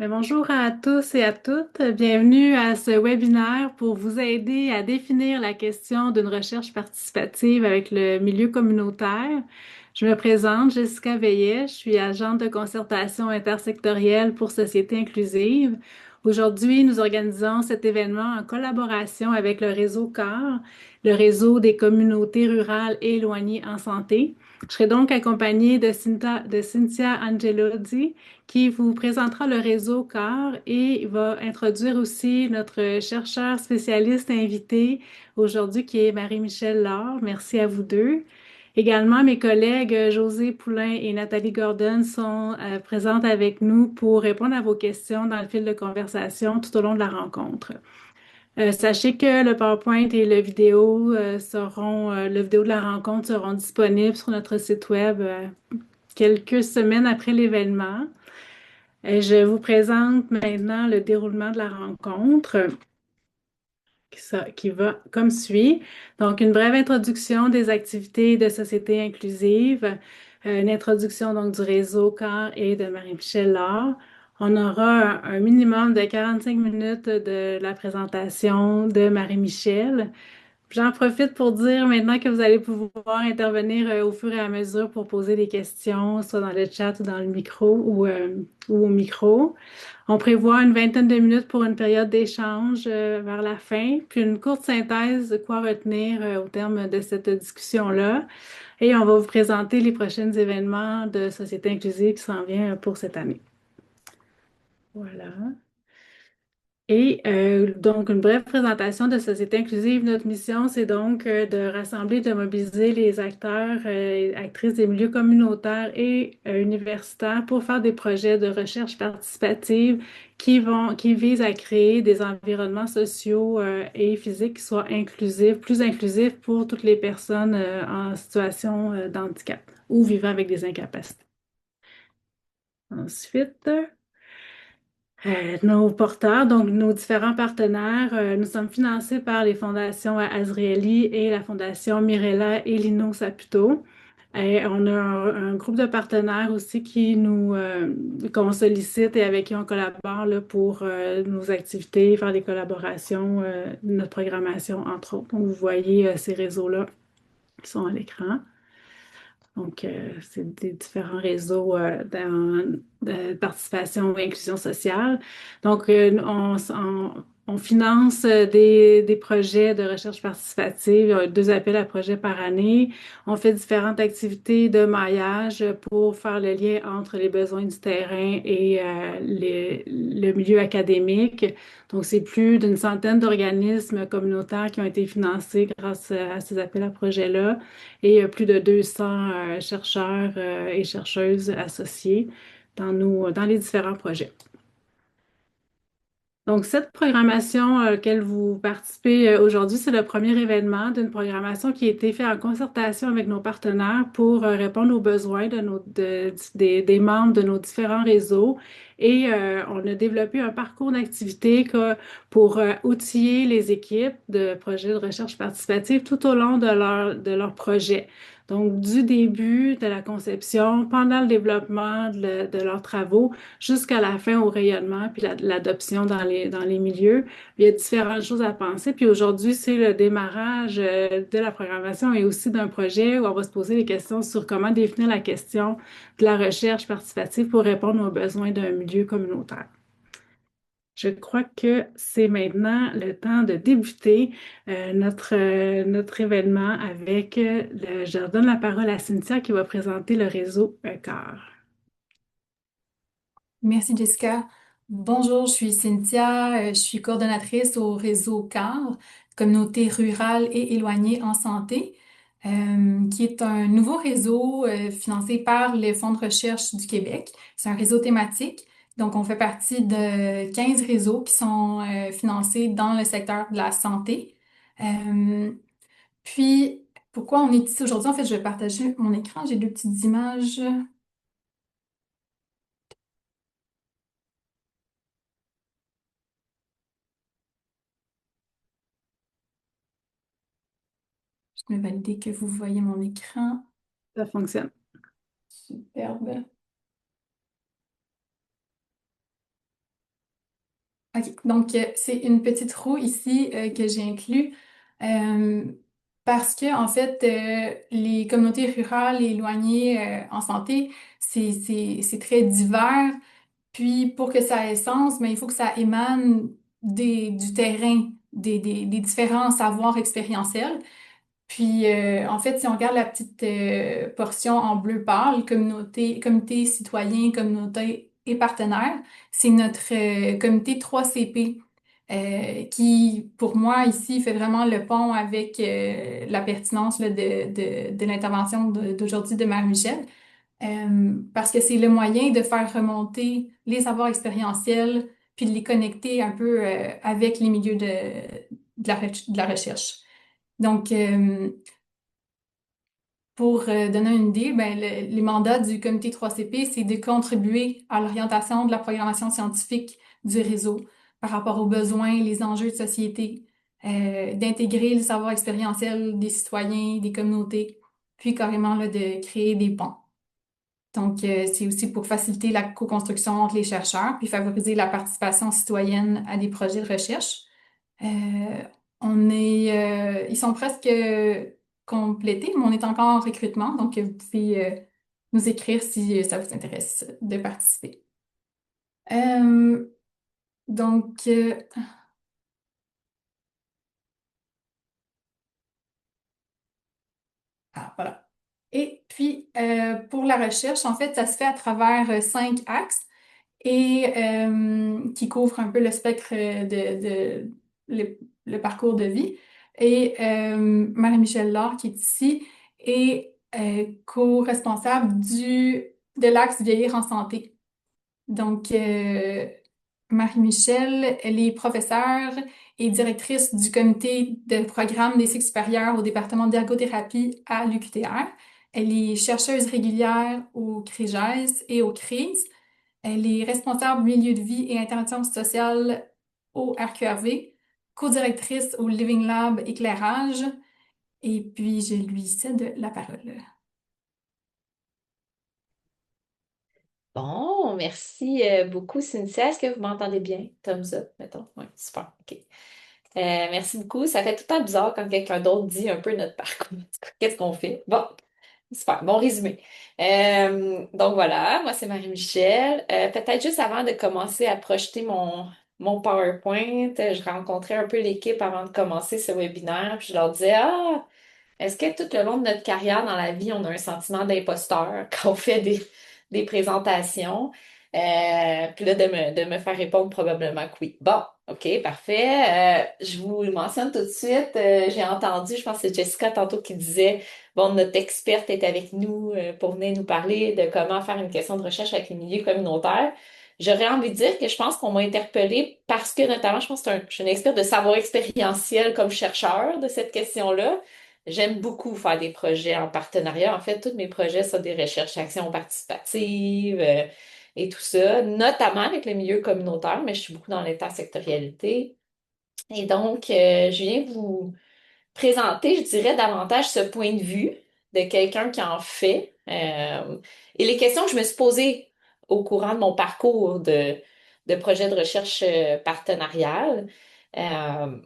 Bonjour à tous et à toutes. Bienvenue à ce webinaire pour vous aider à définir la question d'une recherche participative avec le milieu communautaire. Je me présente, Jessica Veillet, je suis agente de concertation intersectorielle pour Société inclusive. Aujourd'hui, nous organisons cet événement en collaboration avec le réseau CAR, le réseau des communautés rurales et éloignées en santé. Je serai donc accompagnée de Cynthia Angelodi, qui vous présentera le réseau CAR et va introduire aussi notre chercheur spécialiste invité aujourd'hui qui est Marie-Michelle Laure. Merci à vous deux. Également, mes collègues José Poulain et Nathalie Gordon sont présentes avec nous pour répondre à vos questions dans le fil de conversation tout au long de la rencontre. Sachez que le PowerPoint et le vidéo de la rencontre seront disponibles sur notre site web quelques semaines après l'événement. Je vous présente maintenant le déroulement de la rencontre qui va comme suit. Donc, une brève introduction des activités de société inclusive, une introduction donc du réseau CAR et de Marie-Michelle Laure. On aura un minimum de 45 minutes de la présentation de Marie-Michelle. J'en profite pour dire maintenant que vous allez pouvoir intervenir au fur et à mesure pour poser des questions, soit dans le chat ou dans le micro ou au micro. On prévoit une vingtaine de minutes pour une période d'échange vers la fin, puis une courte synthèse de quoi retenir au terme de cette discussion-là. Et on va vous présenter les prochains événements de Société inclusive qui s'en vient pour cette année. Voilà. Et donc, une brève présentation de Société inclusive. Notre mission, c'est donc de rassembler, de mobiliser les acteurs et actrices des milieux communautaires et universitaires pour faire des projets de recherche participative qui visent à créer des environnements sociaux et physiques qui soient inclusifs, plus inclusifs pour toutes les personnes en situation de handicap ou vivant avec des incapacités. Ensuite, nos porteurs, donc nos différents partenaires, nous sommes financés par les fondations Azrieli et la fondation Mirella et Lino Saputo. Et on a un groupe de partenaires aussi qu'on sollicite et avec qui on collabore là, pour nos activités, faire des collaborations, notre programmation, entre autres. Donc, vous voyez ces réseaux-là qui sont à l'écran. Donc, c'est des différents réseaux de participation et inclusion sociale. Donc, on finance des projets de recherche participative, deux appels à projets par année. On fait différentes activités de maillage pour faire le lien entre les besoins du terrain et le milieu académique. Donc, c'est plus d'une centaine d'organismes communautaires qui ont été financés grâce à ces appels à projets-là et plus de 200 chercheurs et chercheuses associés dans les différents projets. Donc, cette programmation à laquelle vous participez aujourd'hui, c'est le premier événement d'une programmation qui a été faite en concertation avec nos partenaires pour répondre aux besoins des membres de nos différents réseaux. Et on a développé un parcours d'activité pour outiller les équipes de projets de recherche participative tout au long de leur projet. Donc, du début de la conception, pendant le développement de leurs travaux, jusqu'à la fin au rayonnement puis l'adoption dans les milieux. Il y a différentes choses à penser. Puis aujourd'hui, c'est le démarrage de la programmation et aussi d'un projet où on va se poser des questions sur comment définir la question de la recherche participative pour répondre aux besoins d'un milieu communautaire. Je crois que c'est maintenant le temps de débuter notre événement je donne la parole à Cynthia qui va présenter le réseau CAR. Merci Jessica. Bonjour, je suis Cynthia, je suis coordonnatrice au réseau CAR, Communauté rurale et éloignée en santé, qui est un nouveau réseau financé par les Fonds de recherche du Québec. C'est un réseau thématique, donc on fait partie de 15 réseaux qui sont financés dans le secteur de la santé. Euh, puis, pourquoi on est ici aujourd'hui? En fait, je vais partager mon écran, j'ai deux petites images. Je vais valider que vous voyez mon écran. Ça fonctionne. Superbe. OK. Donc, c'est une petite roue ici que j'ai inclus euh, parce que, en fait, les communautés rurales et éloignées en santé, c'est très divers. Puis, pour que ça ait sens, mais il faut que ça émane du terrain, des différents savoirs expérientiels. Puis, en fait, si on regarde la petite portion en bleu pâle, comité citoyen, communauté et partenaires, c'est notre comité 3CP qui, pour moi, ici, fait vraiment le pont avec la pertinence là, de l'intervention d'aujourd'hui de Marie-Michel. Parce que c'est le moyen de faire remonter les savoirs expérientiels puis de les connecter un peu avec les milieux de la recherche. Donc, pour donner une idée, ben, les mandats du comité 3CP, c'est de contribuer à l'orientation de la programmation scientifique du réseau par rapport aux besoins, les enjeux de société, d'intégrer le savoir expérientiel des citoyens, des communautés, puis carrément là, de créer des ponts. Donc, c'est aussi pour faciliter la co-construction entre les chercheurs, puis favoriser la participation citoyenne à des projets de recherche. Euh, ils sont presque complétés, mais on est encore en recrutement, donc vous pouvez nous écrire si ça vous intéresse de participer. Euh, donc, voilà. Et puis, pour la recherche, en fait, ça se fait à travers 5 axes et qui couvrent un peu le spectre le parcours de vie. Et Marie-Michel Laure, qui est ici, est co-responsable de l'axe vieillir en santé. Donc, Marie-Michel, elle est professeure et directrice du comité de programme des cycles supérieurs au département d'ergothérapie à l'UQTR. Elle est chercheuse régulière au CRIGES et au CRIS. Elle est responsable milieu de vie et intervention sociale au RQRV, co-directrice au Living Lab éclairage. Et puis, je lui cède la parole. Bon, merci beaucoup, Cynthia. Est-ce que vous m'entendez bien? Thumbs up, mettons. Oui, super. OK. Merci beaucoup. Ça fait tout le temps bizarre quand quelqu'un d'autre dit un peu notre parcours. Qu'est-ce qu'on fait? Bon, super. Bon résumé. Donc voilà, moi c'est Marie-Michel. Peut-être juste avant de commencer à projeter mon PowerPoint, je rencontrais un peu l'équipe avant de commencer ce webinaire, puis je leur disais, ah, est-ce que tout le long de notre carrière dans la vie, on a un sentiment d'imposteur quand on fait des présentations? Puis là, de me faire répondre probablement que oui. Bon, OK, parfait. Je vous le mentionne tout de suite. J'ai entendu, je pense que c'est Jessica tantôt qui disait, bon, notre experte est avec nous pour venir nous parler de comment faire une question de recherche avec les milieux communautaires. J'aurais envie de dire que je pense qu'on m'a interpellée parce que notamment, je pense que je suis une experte de savoir expérientiel comme chercheur de cette question-là. J'aime beaucoup faire des projets en partenariat. En fait, tous mes projets sont des recherches actions participatives et tout ça, notamment avec le milieu communautaire, mais je suis beaucoup dans l'intersectorialité. Et donc, je viens vous présenter, je dirais, davantage ce point de vue de quelqu'un qui en fait. Et les questions que je me suis posées au courant de mon parcours de projet de recherche partenariale. Euh,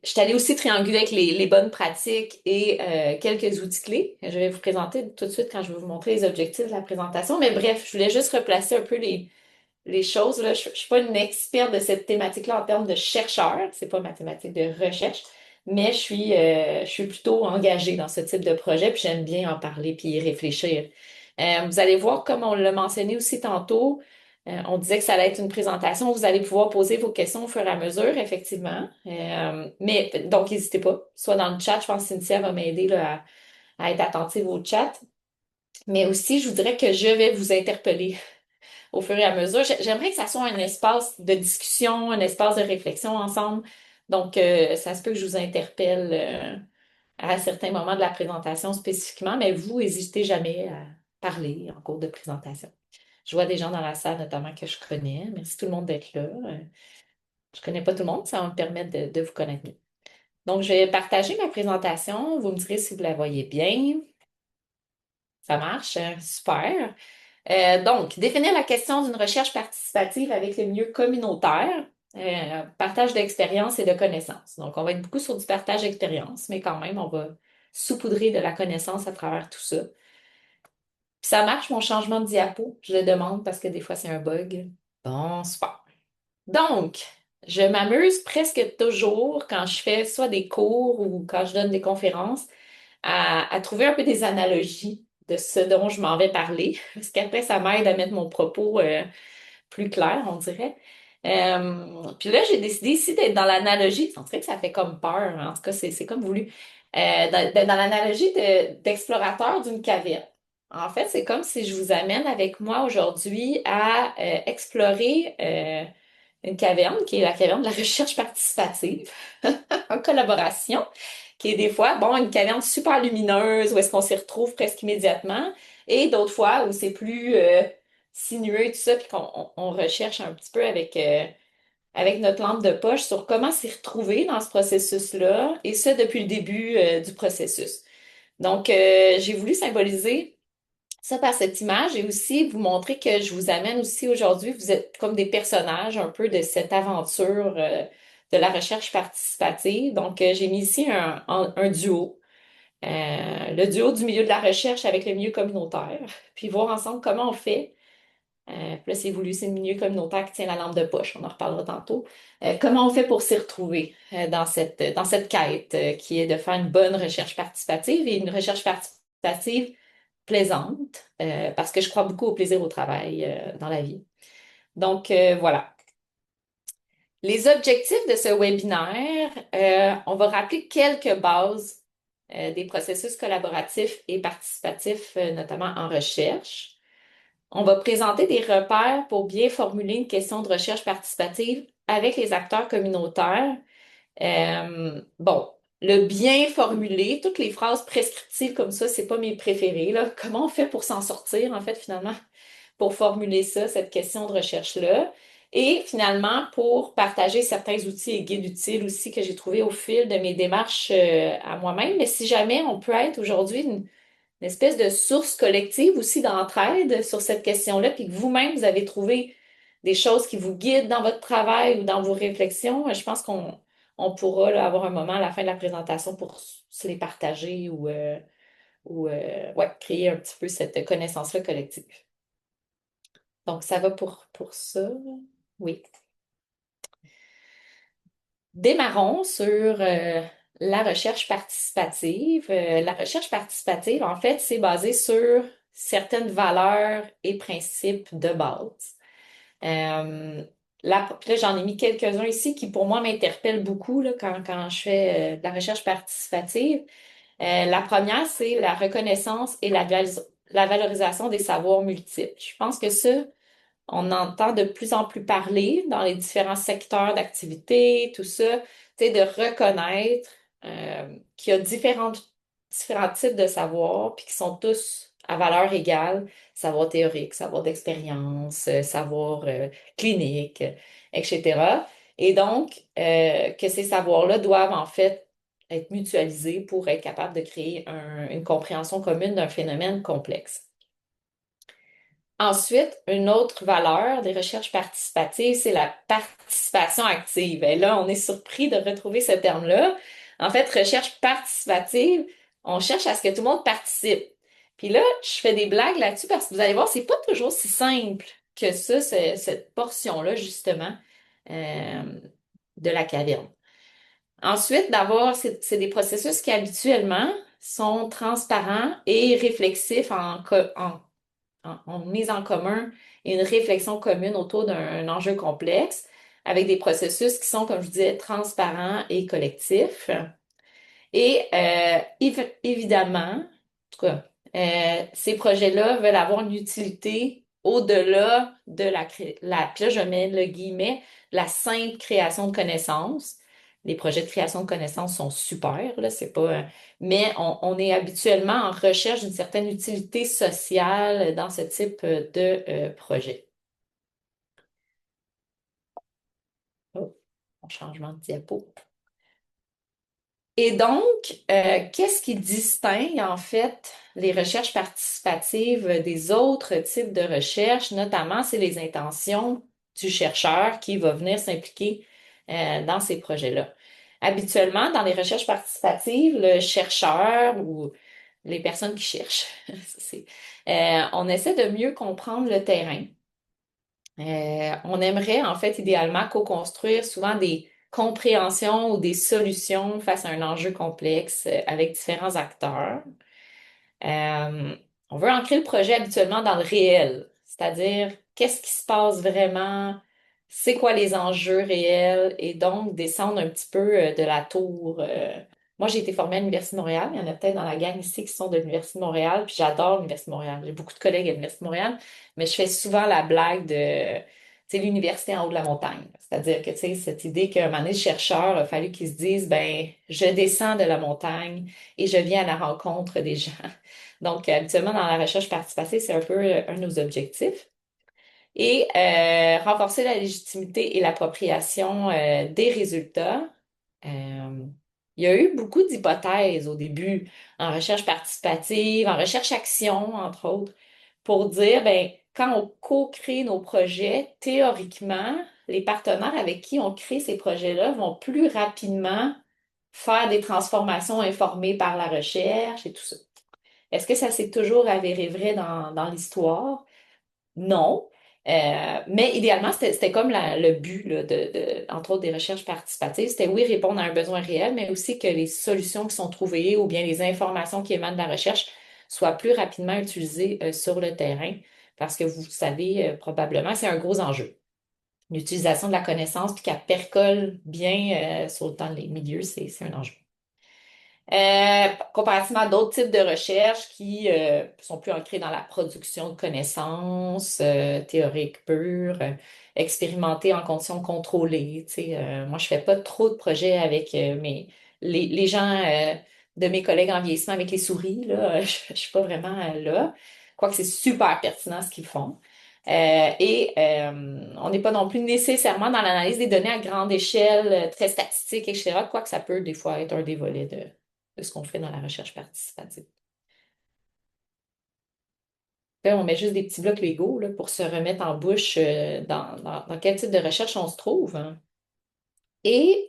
je suis allée aussi trianguler avec les bonnes pratiques et quelques outils clés. Je vais vous présenter tout de suite quand je vais vous montrer les objectifs de la présentation. Mais bref, je voulais juste replacer un peu les choses. Là. Je ne suis pas une experte de cette thématique-là en termes de chercheur. C'est pas ma thématique de recherche. Mais je suis plutôt engagée dans ce type de projet, puis j'aime bien en parler puis y réfléchir. Vous allez voir, comme on l'a mentionné aussi tantôt, on disait que ça allait être une présentation. Vous allez pouvoir poser vos questions au fur et à mesure, effectivement. Mais donc, n'hésitez pas. Soit dans le chat, je pense que Cynthia va m'aider là, à être attentive au chat. Mais aussi, je vous dirais que je vais vous interpeller au fur et à mesure. J'aimerais que ça soit un espace de discussion, un espace de réflexion ensemble. Donc, ça se peut que je vous interpelle à certains moments de la présentation spécifiquement, mais vous, n'hésitez jamais à parler en cours de présentation. Je vois des gens dans la salle, notamment que je connais. Merci tout le monde d'être là. Je ne connais pas tout le monde, ça va me permettre de vous connaître mieux. Donc, je vais partager ma présentation. Vous me direz si vous la voyez bien. Ça marche, super. Donc, définir la question d'une recherche participative avec le milieu communautaire. partage d'expérience et de connaissances. Donc, on va être beaucoup sur du partage d'expérience, mais quand même, on va saupoudrer de la connaissance à travers tout ça. Puis ça marche, mon changement de diapo. Je le demande parce que des fois, c'est un bug. Bon, super. Donc, je m'amuse presque toujours quand je fais soit des cours ou quand je donne des conférences à trouver un peu des analogies de ce dont je m'en vais parler, parce qu'après, ça m'aide à mettre mon propos plus clair, on dirait. Puis là, j'ai décidé ici d'être dans l'analogie. On dirait que ça fait comme peur, hein. En tout cas, c'est comme voulu. D'être dans l'analogie d'explorateur d'une caverne. En fait, c'est comme si je vous amène avec moi aujourd'hui à explorer une caverne, qui est la caverne de la recherche participative, en collaboration, qui est des fois, bon, une caverne super lumineuse où est-ce qu'on s'y retrouve presque immédiatement, et d'autres fois où c'est plus sinueux et tout ça, puis qu'on recherche un petit peu avec notre lampe de poche sur comment s'y retrouver dans ce processus-là, et ça depuis le début du processus. Donc, j'ai voulu symboliser ça par cette image et aussi vous montrer que je vous amène aussi aujourd'hui, vous êtes comme des personnages un peu de cette aventure de la recherche participative. Donc, j'ai mis ici un duo. Le duo du milieu de la recherche avec le milieu communautaire, puis voir ensemble comment on fait. Puis là, c'est voulu, c'est le milieu communautaire qui tient la lampe de poche, on en reparlera tantôt. Comment on fait pour s'y retrouver dans cette quête qui est de faire une bonne recherche participative et une recherche participative plaisante, parce que je crois beaucoup au plaisir au travail dans la vie. Donc, voilà. Les objectifs de ce webinaire, on va rappeler quelques bases des processus collaboratifs et participatifs, notamment en recherche. On va présenter des repères pour bien formuler une question de recherche participative avec les acteurs communautaires. Bon, le bien formulé, toutes les phrases prescriptives comme ça, c'est pas mes préférés, là. Comment on fait pour s'en sortir, en fait, finalement, pour formuler ça, cette question de recherche-là? Et finalement, pour partager certains outils et guides utiles aussi que j'ai trouvés au fil de mes démarches à moi-même. Mais si jamais on peut être aujourd'hui une espèce de source collective aussi d'entraide sur cette question-là, puis que vous-même, vous avez trouvé des choses qui vous guident dans votre travail ou dans vos réflexions, je pense qu'on pourra là, avoir un moment à la fin de la présentation pour se les partager ou ouais, créer un petit peu cette connaissance-là collective. Donc, ça va pour ça. Oui. Démarrons sur la recherche participative. La recherche participative, en fait, c'est basé sur certaines valeurs et principes de base. Là, j'en ai mis quelques-uns ici qui, pour moi, m'interpellent beaucoup là, quand je fais de la recherche participative. La première, c'est la reconnaissance et la valorisation des savoirs multiples. Je pense que ça, on entend de plus en plus parler dans les différents secteurs d'activité, tout ça, tu sais, de reconnaître qu'il y a différents types de savoirs, puis qui sont tous à valeur égale, savoir théorique, savoir d'expérience, savoir clinique, etc. Et donc, que ces savoirs-là doivent en fait être mutualisés pour être capables de créer une compréhension commune d'un phénomène complexe. Ensuite, une autre valeur des recherches participatives, c'est la participation active. Et là, on est surpris de retrouver ce terme-là. En fait, recherche participative, on cherche à ce que tout le monde participe. Puis là, je fais des blagues là-dessus parce que vous allez voir, c'est pas toujours si simple que ça, cette portion-là, justement, euh, de la caverne. Ensuite, c'est des processus qui habituellement sont transparents et réflexifs en mise en commun et une réflexion commune autour d'un enjeu complexe avec des processus qui sont, comme je disais, transparents et collectifs. Et évidemment, en tout cas, ces projets-là veulent avoir une utilité au-delà de puis là, je mets le guillemet, la simple création de connaissances. Les projets de création de connaissances sont super, là, c'est pas, mais on est habituellement en recherche d'une certaine utilité sociale dans ce type de projet. Oh, mon changement de diapo. Et donc, qu'est-ce qui distingue en fait les recherches participatives des autres types de recherches, notamment c'est les intentions du chercheur qui va venir s'impliquer dans ces projets-là. Habituellement, dans les recherches participatives, le chercheur ou les personnes qui cherchent, on essaie de mieux comprendre le terrain. On aimerait en fait idéalement co-construire souvent des compréhensions ou des solutions face à un enjeu complexe avec différents acteurs. Euh, on veut ancrer le projet habituellement dans le réel, c'est-à-dire qu'est-ce qui se passe vraiment, c'est quoi les enjeux réels et donc descendre un petit peu de la tour. Moi, j'ai été formée à l'Université de Montréal. Il y en a peut-être dans la gang ici qui sont de l'Université de Montréal, puis j'adore l'Université de Montréal. J'ai beaucoup de collègues à l'Université de Montréal, mais je fais souvent la blague de, tu sais, l'université en haut de la montagne. C'est-à-dire que, tu sais, cette idée qu'un moment donné, le chercheur a fallu qu'il se dise, ben, je descends de la montagne et je viens à la rencontre des gens. Donc, habituellement, dans la recherche participative, c'est un peu un de nos objectifs. Et renforcer la légitimité et l'appropriation des résultats. Euh, il y a eu beaucoup d'hypothèses au début en recherche participative, en recherche-action, entre autres, pour dire, ben, quand on co-crée nos projets, théoriquement, les partenaires avec qui on crée ces projets-là vont plus rapidement faire des transformations informées par la recherche et tout ça. Est-ce que ça s'est toujours avéré vrai dans l'histoire? Non. Mais idéalement, c'était comme le but là, entre autres des recherches participatives. C'était oui, répondre à un besoin réel, mais aussi que les solutions qui sont trouvées ou bien les informations qui émanent de la recherche soient plus rapidement utilisées sur le terrain. Parce que vous savez probablement, c'est un gros enjeu. L'utilisation de la connaissance puis qu'elle percole bien dans les milieux, c'est un enjeu. Comparativement à d'autres types de recherches qui sont plus ancrées dans la production de connaissances théoriques pures, expérimentées en conditions contrôlées. Tu sais, moi, je fais pas trop de projets avec les gens de mes collègues en vieillissement avec les souris. Là, je suis pas vraiment là. Quoique c'est super pertinent ce qu'ils font. On n'est pas non plus nécessairement dans l'analyse des données à grande échelle, très statistique, etc. Quoique ça peut des fois être un des volets de ce qu'on fait dans la recherche participative. Là, on met juste des petits blocs Lego là, pour se remettre en bouche dans quel type de recherche on se trouve, hein. Et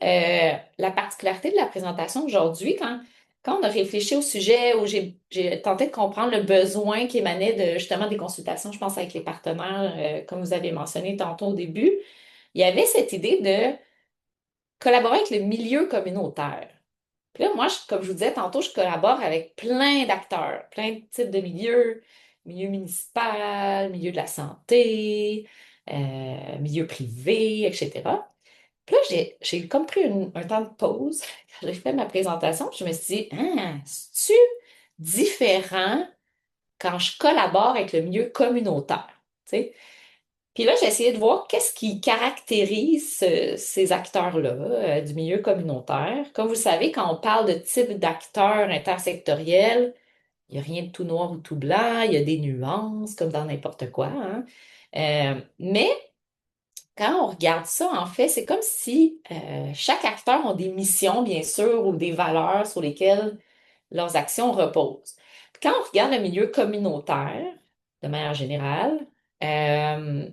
la particularité de la présentation aujourd'hui, quand on a réfléchi au sujet, où j'ai tenté de comprendre le besoin qui émanait de justement des consultations, je pense, avec les partenaires, comme vous avez mentionné tantôt au début, il y avait cette idée de collaborer avec le milieu communautaire. Puis là, moi, comme je vous disais tantôt, je collabore avec plein d'acteurs, plein de types de milieux, milieu municipal, milieu de la santé, milieu privé, etc. Puis là, j'ai comme pris un temps de pause quand j'ai fait ma présentation. Je me suis dit, ah, c'est-tu différent quand je collabore avec le milieu communautaire? Tu sais? Puis là, j'ai essayé de voir qu'est-ce qui caractérise ces acteurs-là du milieu communautaire. Comme vous le savez, quand on parle de type d'acteurs intersectoriels, il n'y a rien de tout noir ou tout blanc, il y a des nuances, comme dans n'importe quoi, hein. Mais quand on regarde ça, en fait, c'est comme si chaque acteur a des missions, bien sûr, ou des valeurs sur lesquelles leurs actions reposent. Puis quand on regarde le milieu communautaire, de manière générale, euh,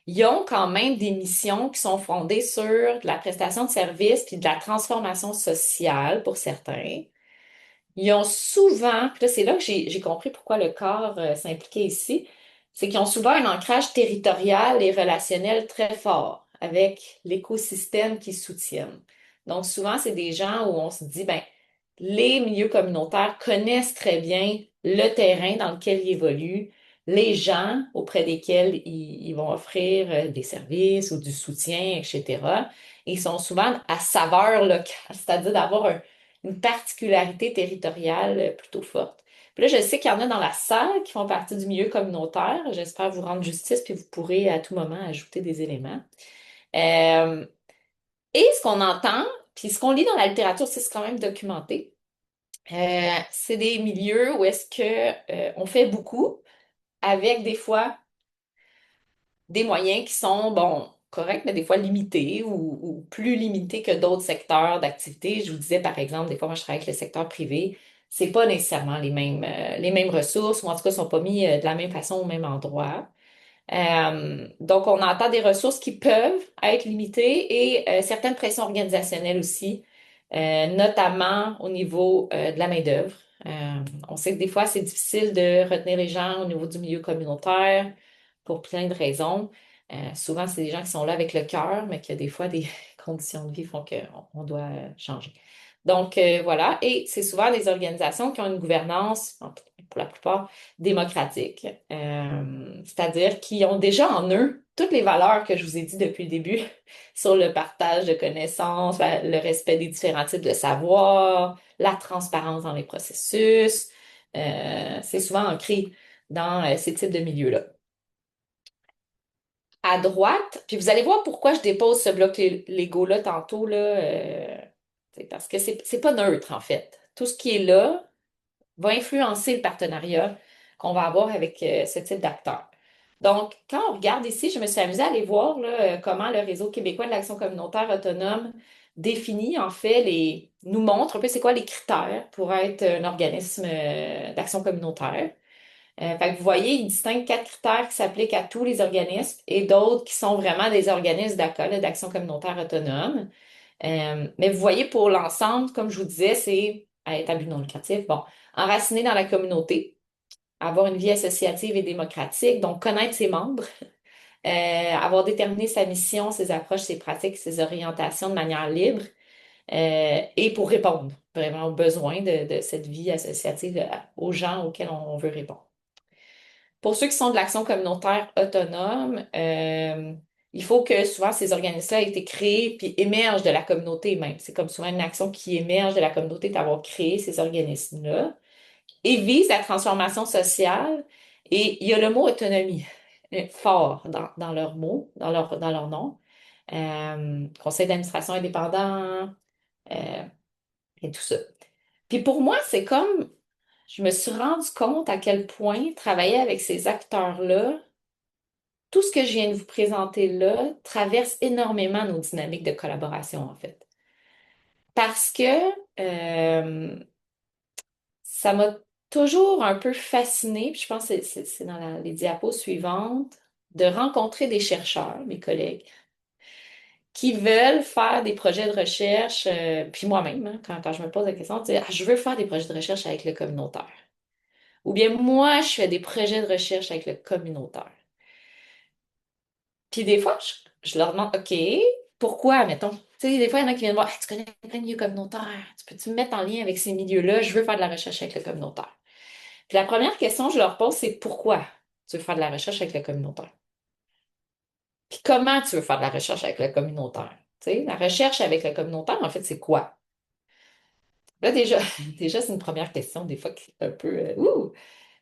ils ont quand même des missions qui sont fondées sur de la prestation de services puis de la transformation sociale pour certains. Ils ont souvent, puis là, c'est là que j'ai compris pourquoi le corps s'impliquait ici, c'est qu'ils ont souvent un ancrage territorial et relationnel très fort avec l'écosystème qu'ils soutiennent. Donc, souvent, c'est des gens où on se dit, ben, les milieux communautaires connaissent très bien le terrain dans lequel ils évoluent, les gens auprès desquels ils vont offrir des services ou du soutien, etc. Et ils sont souvent à saveur locale, c'est-à-dire d'avoir une particularité territoriale plutôt forte. Puis là, je sais qu'il y en a dans la salle qui font partie du milieu communautaire. J'espère vous rendre justice, puis vous pourrez à tout moment ajouter des éléments. Euh, et ce qu'on entend, puis ce qu'on lit dans la littérature, c'est quand même documenté. C'est des milieux où est-ce que on fait beaucoup avec des fois des moyens qui sont, bon, corrects, mais des fois limités ou plus limités que d'autres secteurs d'activité. Je vous disais, par exemple, des fois, moi, je travaille avec le secteur privé. C'est pas nécessairement les mêmes ressources, ou en tout cas, ne sont pas mis de la même façon au même endroit. Donc, on entend des ressources qui peuvent être limitées et certaines pressions organisationnelles aussi, notamment au niveau de la main-d'œuvre. On sait que des fois, c'est difficile de retenir les gens au niveau du milieu communautaire pour plein de raisons. Souvent, c'est des gens qui sont là avec le cœur, mais qu'il y a des fois des conditions de vie font qu'on doit changer. Donc, voilà. Et c'est souvent des organisations qui ont une gouvernance, pour la plupart, démocratique. C'est-à-dire qui ont déjà en eux toutes les valeurs que je vous ai dit depuis le début sur le partage de connaissances, le respect des différents types de savoir, la transparence dans les processus. C'est souvent ancré dans ces types de milieux-là. À droite, puis vous allez voir pourquoi je dépose ce bloc Lego-là tantôt, là, c'est parce que c'est pas neutre, en fait. Tout ce qui est là va influencer le partenariat qu'on va avoir avec ce type d'acteurs. Donc, quand on regarde ici, je me suis amusée à aller voir là, comment le Réseau québécois de l'action communautaire autonome définit, en fait, nous montre un peu c'est quoi les critères pour être un organisme d'action communautaire. Fait que vous voyez, il distingue 4 critères qui s'appliquent à tous les organismes et d'autres qui sont vraiment des organismes d'ACA, là, d'action communautaire autonome. Mais vous voyez, pour l'ensemble, comme je vous disais, c'est être à but non lucratif. Bon, enraciné dans la communauté, avoir une vie associative et démocratique, donc connaître ses membres, avoir déterminé sa mission, ses approches, ses pratiques, ses orientations de manière libre, et pour répondre vraiment aux besoins de cette vie associative aux gens auxquels on veut répondre. Pour ceux qui sont de l'action communautaire autonome, il faut que souvent ces organismes-là aient été créés puis émergent de la communauté même. C'est comme souvent une action qui émerge de la communauté d'avoir créé ces organismes-là et vise la transformation sociale. Et il y a le mot autonomie fort dans leur mot, dans leur nom. Conseil d'administration indépendant et tout ça. Puis pour moi, c'est comme je me suis rendu compte à quel point travailler avec ces acteurs-là, tout ce que je viens de vous présenter là, traverse énormément nos dynamiques de collaboration, en fait. Parce que euh, ça m'a toujours un peu fascinée, puis je pense que c'est dans les diapos suivantes, de rencontrer des chercheurs, mes collègues, qui veulent faire des projets de recherche, puis moi-même, hein, quand je me pose la question, de dire, ah, je veux faire des projets de recherche avec le communautaire. Ou bien moi, je fais des projets de recherche avec le communautaire. Puis des fois, je leur demande, OK, pourquoi, mettons? Tu sais, des fois, il y en a qui viennent me voir, hey, tu connais plein de milieux communautaires, tu peux-tu me mettre en lien avec ces milieux-là? Je veux faire de la recherche avec le communautaire. Puis la première question que je leur pose, c'est pourquoi tu veux faire de la recherche avec le communautaire? Puis comment tu veux faire de la recherche avec le communautaire? Tu sais, la recherche avec le communautaire, en fait, c'est quoi? Là, déjà, déjà c'est une première question, des fois, qui est un peu, ouh!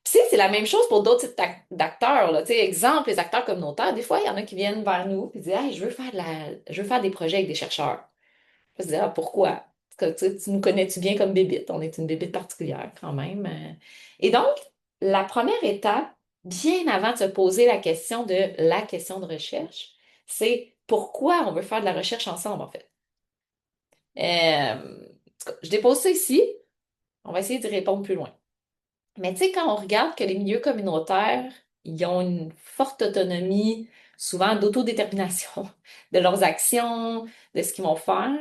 Puis, tu sais, c'est la même chose pour d'autres types d'acteurs, là. Tu sais, exemple, les acteurs communautaires, des fois, il y en a qui viennent vers nous et disent, hey, je veux faire des projets avec des chercheurs. Je me dis, ah, pourquoi? Parce que, tu nous connais-tu bien comme bébite? On est une bébite particulière quand même. Et donc, la première étape, bien avant de se poser la question de la question de recherche, c'est pourquoi on veut faire de la recherche ensemble, en fait. En tout cas, je dépose ça ici. On va essayer d'y répondre plus loin. Mais tu sais, quand on regarde que les milieux communautaires, ils ont une forte autonomie, souvent d'autodétermination de leurs actions, de ce qu'ils vont faire,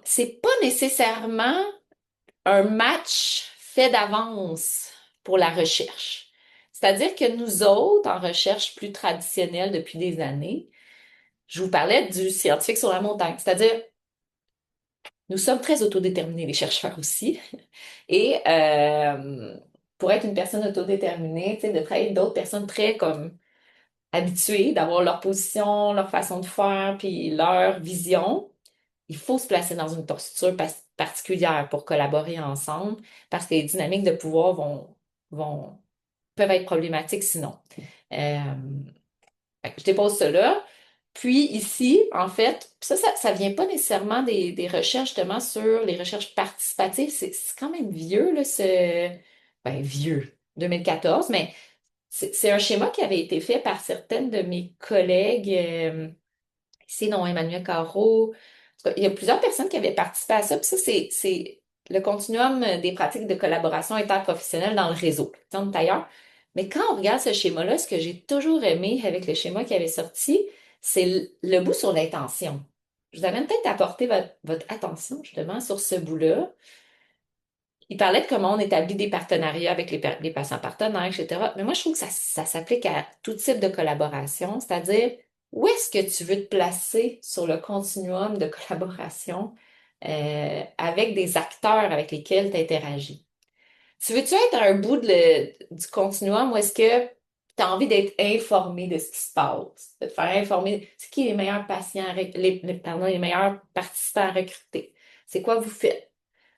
c'est pas nécessairement un match fait d'avance pour la recherche. C'est-à-dire que nous autres, en recherche plus traditionnelle depuis des années, je vous parlais du scientifique sur la montagne. C'est-à-dire, nous sommes très autodéterminés, les chercheurs aussi. Et pour être une personne autodéterminée, tu sais, de travailler avec d'autres personnes très comme habituées, d'avoir leur position, leur façon de faire, puis leur vision, il faut se placer dans une posture particulière pour collaborer ensemble, parce que les dynamiques de pouvoir peuvent être problématiques sinon. Euh, Fait que je dépose cela. Puis ici, en fait, ça vient pas nécessairement des recherches justement sur les recherches participatives. C'est quand même vieux, là, vieux, 2014, mais c'est un schéma qui avait été fait par certaines de mes collègues, ici, dont Emmanuel Carreau. En tout cas, il y a plusieurs personnes qui avaient participé à ça. Puis ça, c'est le continuum des pratiques de collaboration interprofessionnelle dans le réseau. On est ailleurs. Mais quand on regarde ce schéma-là, ce que j'ai toujours aimé avec le schéma qui avait sorti, c'est le bout sur l'intention. Je vous amène peut-être à porter votre attention justement sur ce bout-là. Il parlait de comment on établit des partenariats avec les patients partenaires, etc. Mais moi, je trouve que ça s'applique à tout type de collaboration, c'est-à-dire où est-ce que tu veux te placer sur le continuum de collaboration avec des acteurs avec lesquels tu interagis. Tu veux-tu être à un bout du continuum où est-ce que tu as envie d'être informé de ce qui se passe, de te faire informer, c'est qui les meilleurs patients, pardon, les meilleurs participants à recruter? C'est quoi vous faites?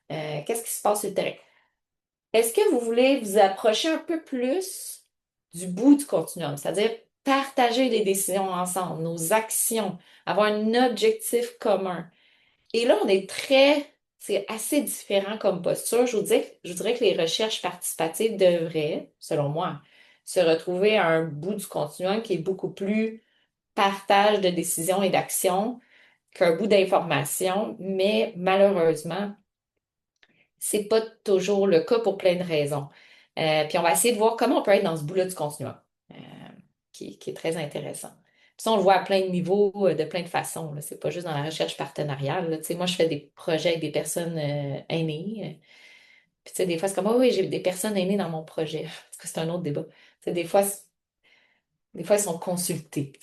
Qu'est-ce qui se passe sur le terrain? Est-ce que vous voulez vous approcher un peu plus du bout du continuum, c'est-à-dire partager les décisions ensemble, nos actions, avoir un objectif commun? Et là, c'est assez différent comme posture. Je vous dirais que les recherches participatives devraient, selon moi, se retrouver à un bout du continuum qui est beaucoup plus partage de décisions et d'actions qu'un bout d'information, mais malheureusement, c'est pas toujours le cas pour plein de raisons. Puis on va essayer de voir comment on peut être dans ce bout-là du continuum, euh, qui est très intéressant. Puis ça, on le voit à plein de niveaux, de plein de façons, là. C'est pas juste dans la recherche partenariale, là. Tu sais, moi, je fais des projets avec des personnes aînées. Puis tu sais, des fois, c'est comme, oh oui, j'ai des personnes aînées dans mon projet. Parce que c'est un autre débat. Tu sais, des fois, ils sont consultés.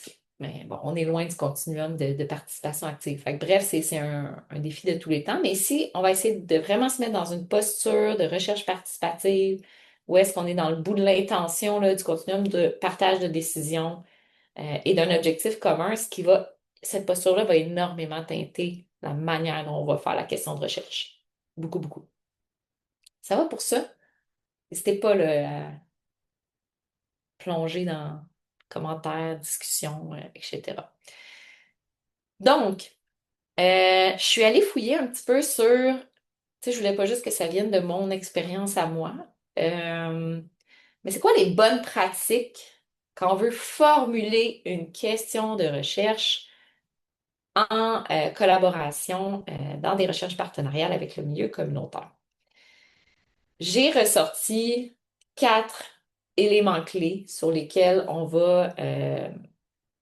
Mais bon, on est loin du continuum de participation active. Fait que, bref, c'est un défi de tous les temps. Mais ici, on va essayer de vraiment se mettre dans une posture de recherche participative, où est-ce qu'on est dans le bout de l'intention là, du continuum de partage de décisions et d'un objectif commun, cette posture-là va énormément teinter la manière dont on va faire la question de recherche. Beaucoup, beaucoup. Ça va pour ça? N'hésitez pas là, à plonger dans commentaires, discussions, etc. Donc, je suis allée fouiller un petit peu sur, tu sais, je voulais pas juste que ça vienne de mon expérience à moi, euh, mais c'est quoi les bonnes pratiques quand on veut formuler une question de recherche en collaboration dans des recherches partenariales avec le milieu communautaire? J'ai ressorti 4 éléments clés sur lesquels on va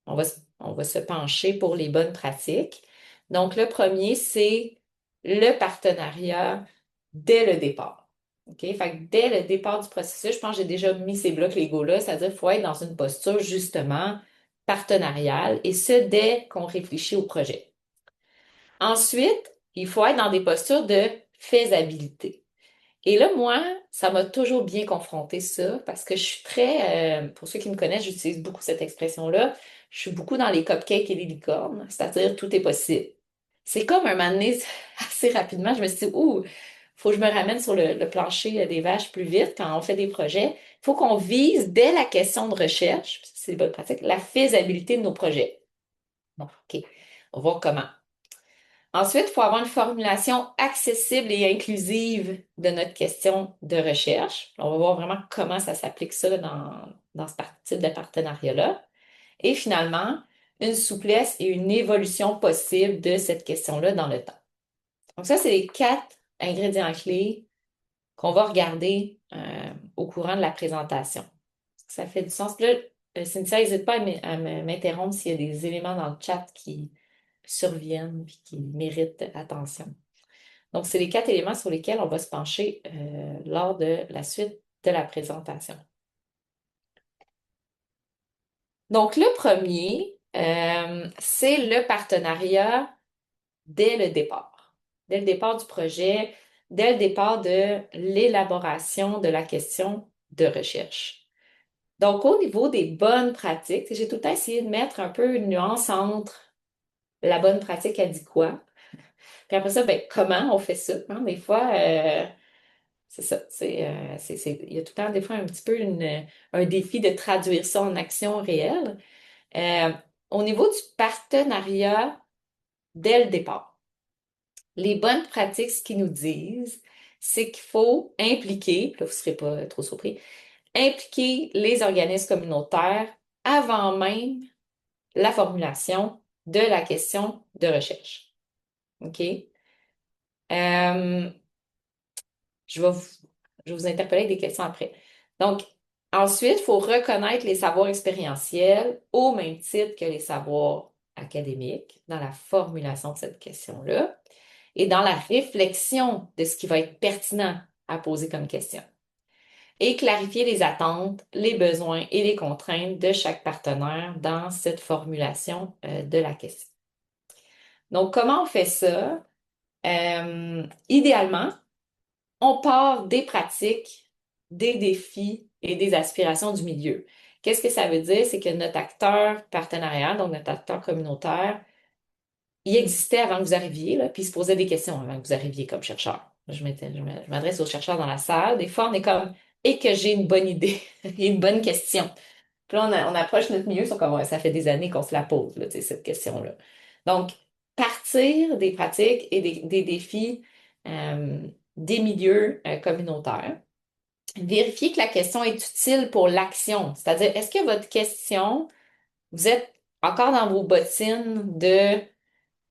se pencher pour les bonnes pratiques. Donc, le premier, c'est le partenariat dès le départ. OK? Fait que dès le départ du processus, je pense que j'ai déjà mis ces blocs Lego-là, c'est-à-dire qu'il faut être dans une posture justement partenariale et ce, dès qu'on réfléchit au projet. Ensuite, il faut être dans des postures de faisabilité. Et là, moi, ça m'a toujours bien confronté ça parce que je suis pour ceux qui me connaissent, j'utilise beaucoup cette expression-là. Je suis beaucoup dans les cupcakes et les licornes, c'est-à-dire tout est possible. C'est comme un moment donné, assez rapidement, je me suis dit, ouh, faut que je me ramène sur le plancher des vaches plus vite quand on fait des projets. Il faut qu'on vise dès la question de recherche, parce que c'est des bonnes pratiques, la faisabilité de nos projets. Bon, OK, on va voir comment. Ensuite, il faut avoir une formulation accessible et inclusive de notre question de recherche. On va voir vraiment comment ça s'applique ça là, dans ce type de partenariat-là. Et finalement, une souplesse et une évolution possible de cette question-là dans le temps. Donc ça, c'est les 4 ingrédients clés qu'on va regarder au courant de la présentation. Ça fait du sens. Puis là, Cynthia, n'hésite pas à m'interrompre s'il y a des éléments dans le chat qui surviennent et qui méritent attention. Donc, c'est les 4 éléments sur lesquels on va se pencher lors de la suite de la présentation. Donc, le premier, c'est le partenariat dès le départ. Dès le départ du projet, dès le départ de l'élaboration de la question de recherche. Donc, au niveau des bonnes pratiques, j'ai tout le temps essayé de mettre un peu une nuance entre la bonne pratique, elle dit quoi? Puis après ça, ben, comment on fait ça? Hein? Des fois, c'est ça. Il y a tout le temps, des fois, un petit peu un défi de traduire ça en action réelle. Euh, Au niveau du partenariat, dès le départ, les bonnes pratiques, ce qu'ils nous disent, c'est qu'il faut impliquer, là, vous ne serez pas trop surpris, impliquer les organismes communautaires avant même la formulation de la question de recherche. OK? Euh, je vais vous interpeller avec des questions après. Donc, Ensuite, il faut reconnaître les savoirs expérientiels au même titre que les savoirs académiques dans la formulation de cette question-là et dans la réflexion de ce qui va être pertinent à poser comme question. Et clarifier les attentes, les besoins et les contraintes de chaque partenaire dans cette formulation de la question. Donc, comment on fait ça? Idéalement, on part des pratiques, des défis et des aspirations du milieu. Qu'est-ce que ça veut dire? C'est que notre acteur partenarial, donc notre acteur communautaire, il existait avant que vous arriviez, là, puis il se posait des questions avant que vous arriviez comme chercheur. Je m'adresse aux chercheurs dans la salle. Des fois, on est comme, et que j'ai une bonne idée, et une bonne question. Puis là, on approche notre milieu, c'est comme, ouais, ça fait des années qu'on se la pose, là, tu sais, cette question-là. Donc, partir des pratiques et des défis euh, des milieux communautaires. Vérifier que la question est utile pour l'action. C'est-à-dire, est-ce que votre question, vous êtes encore dans vos bottines de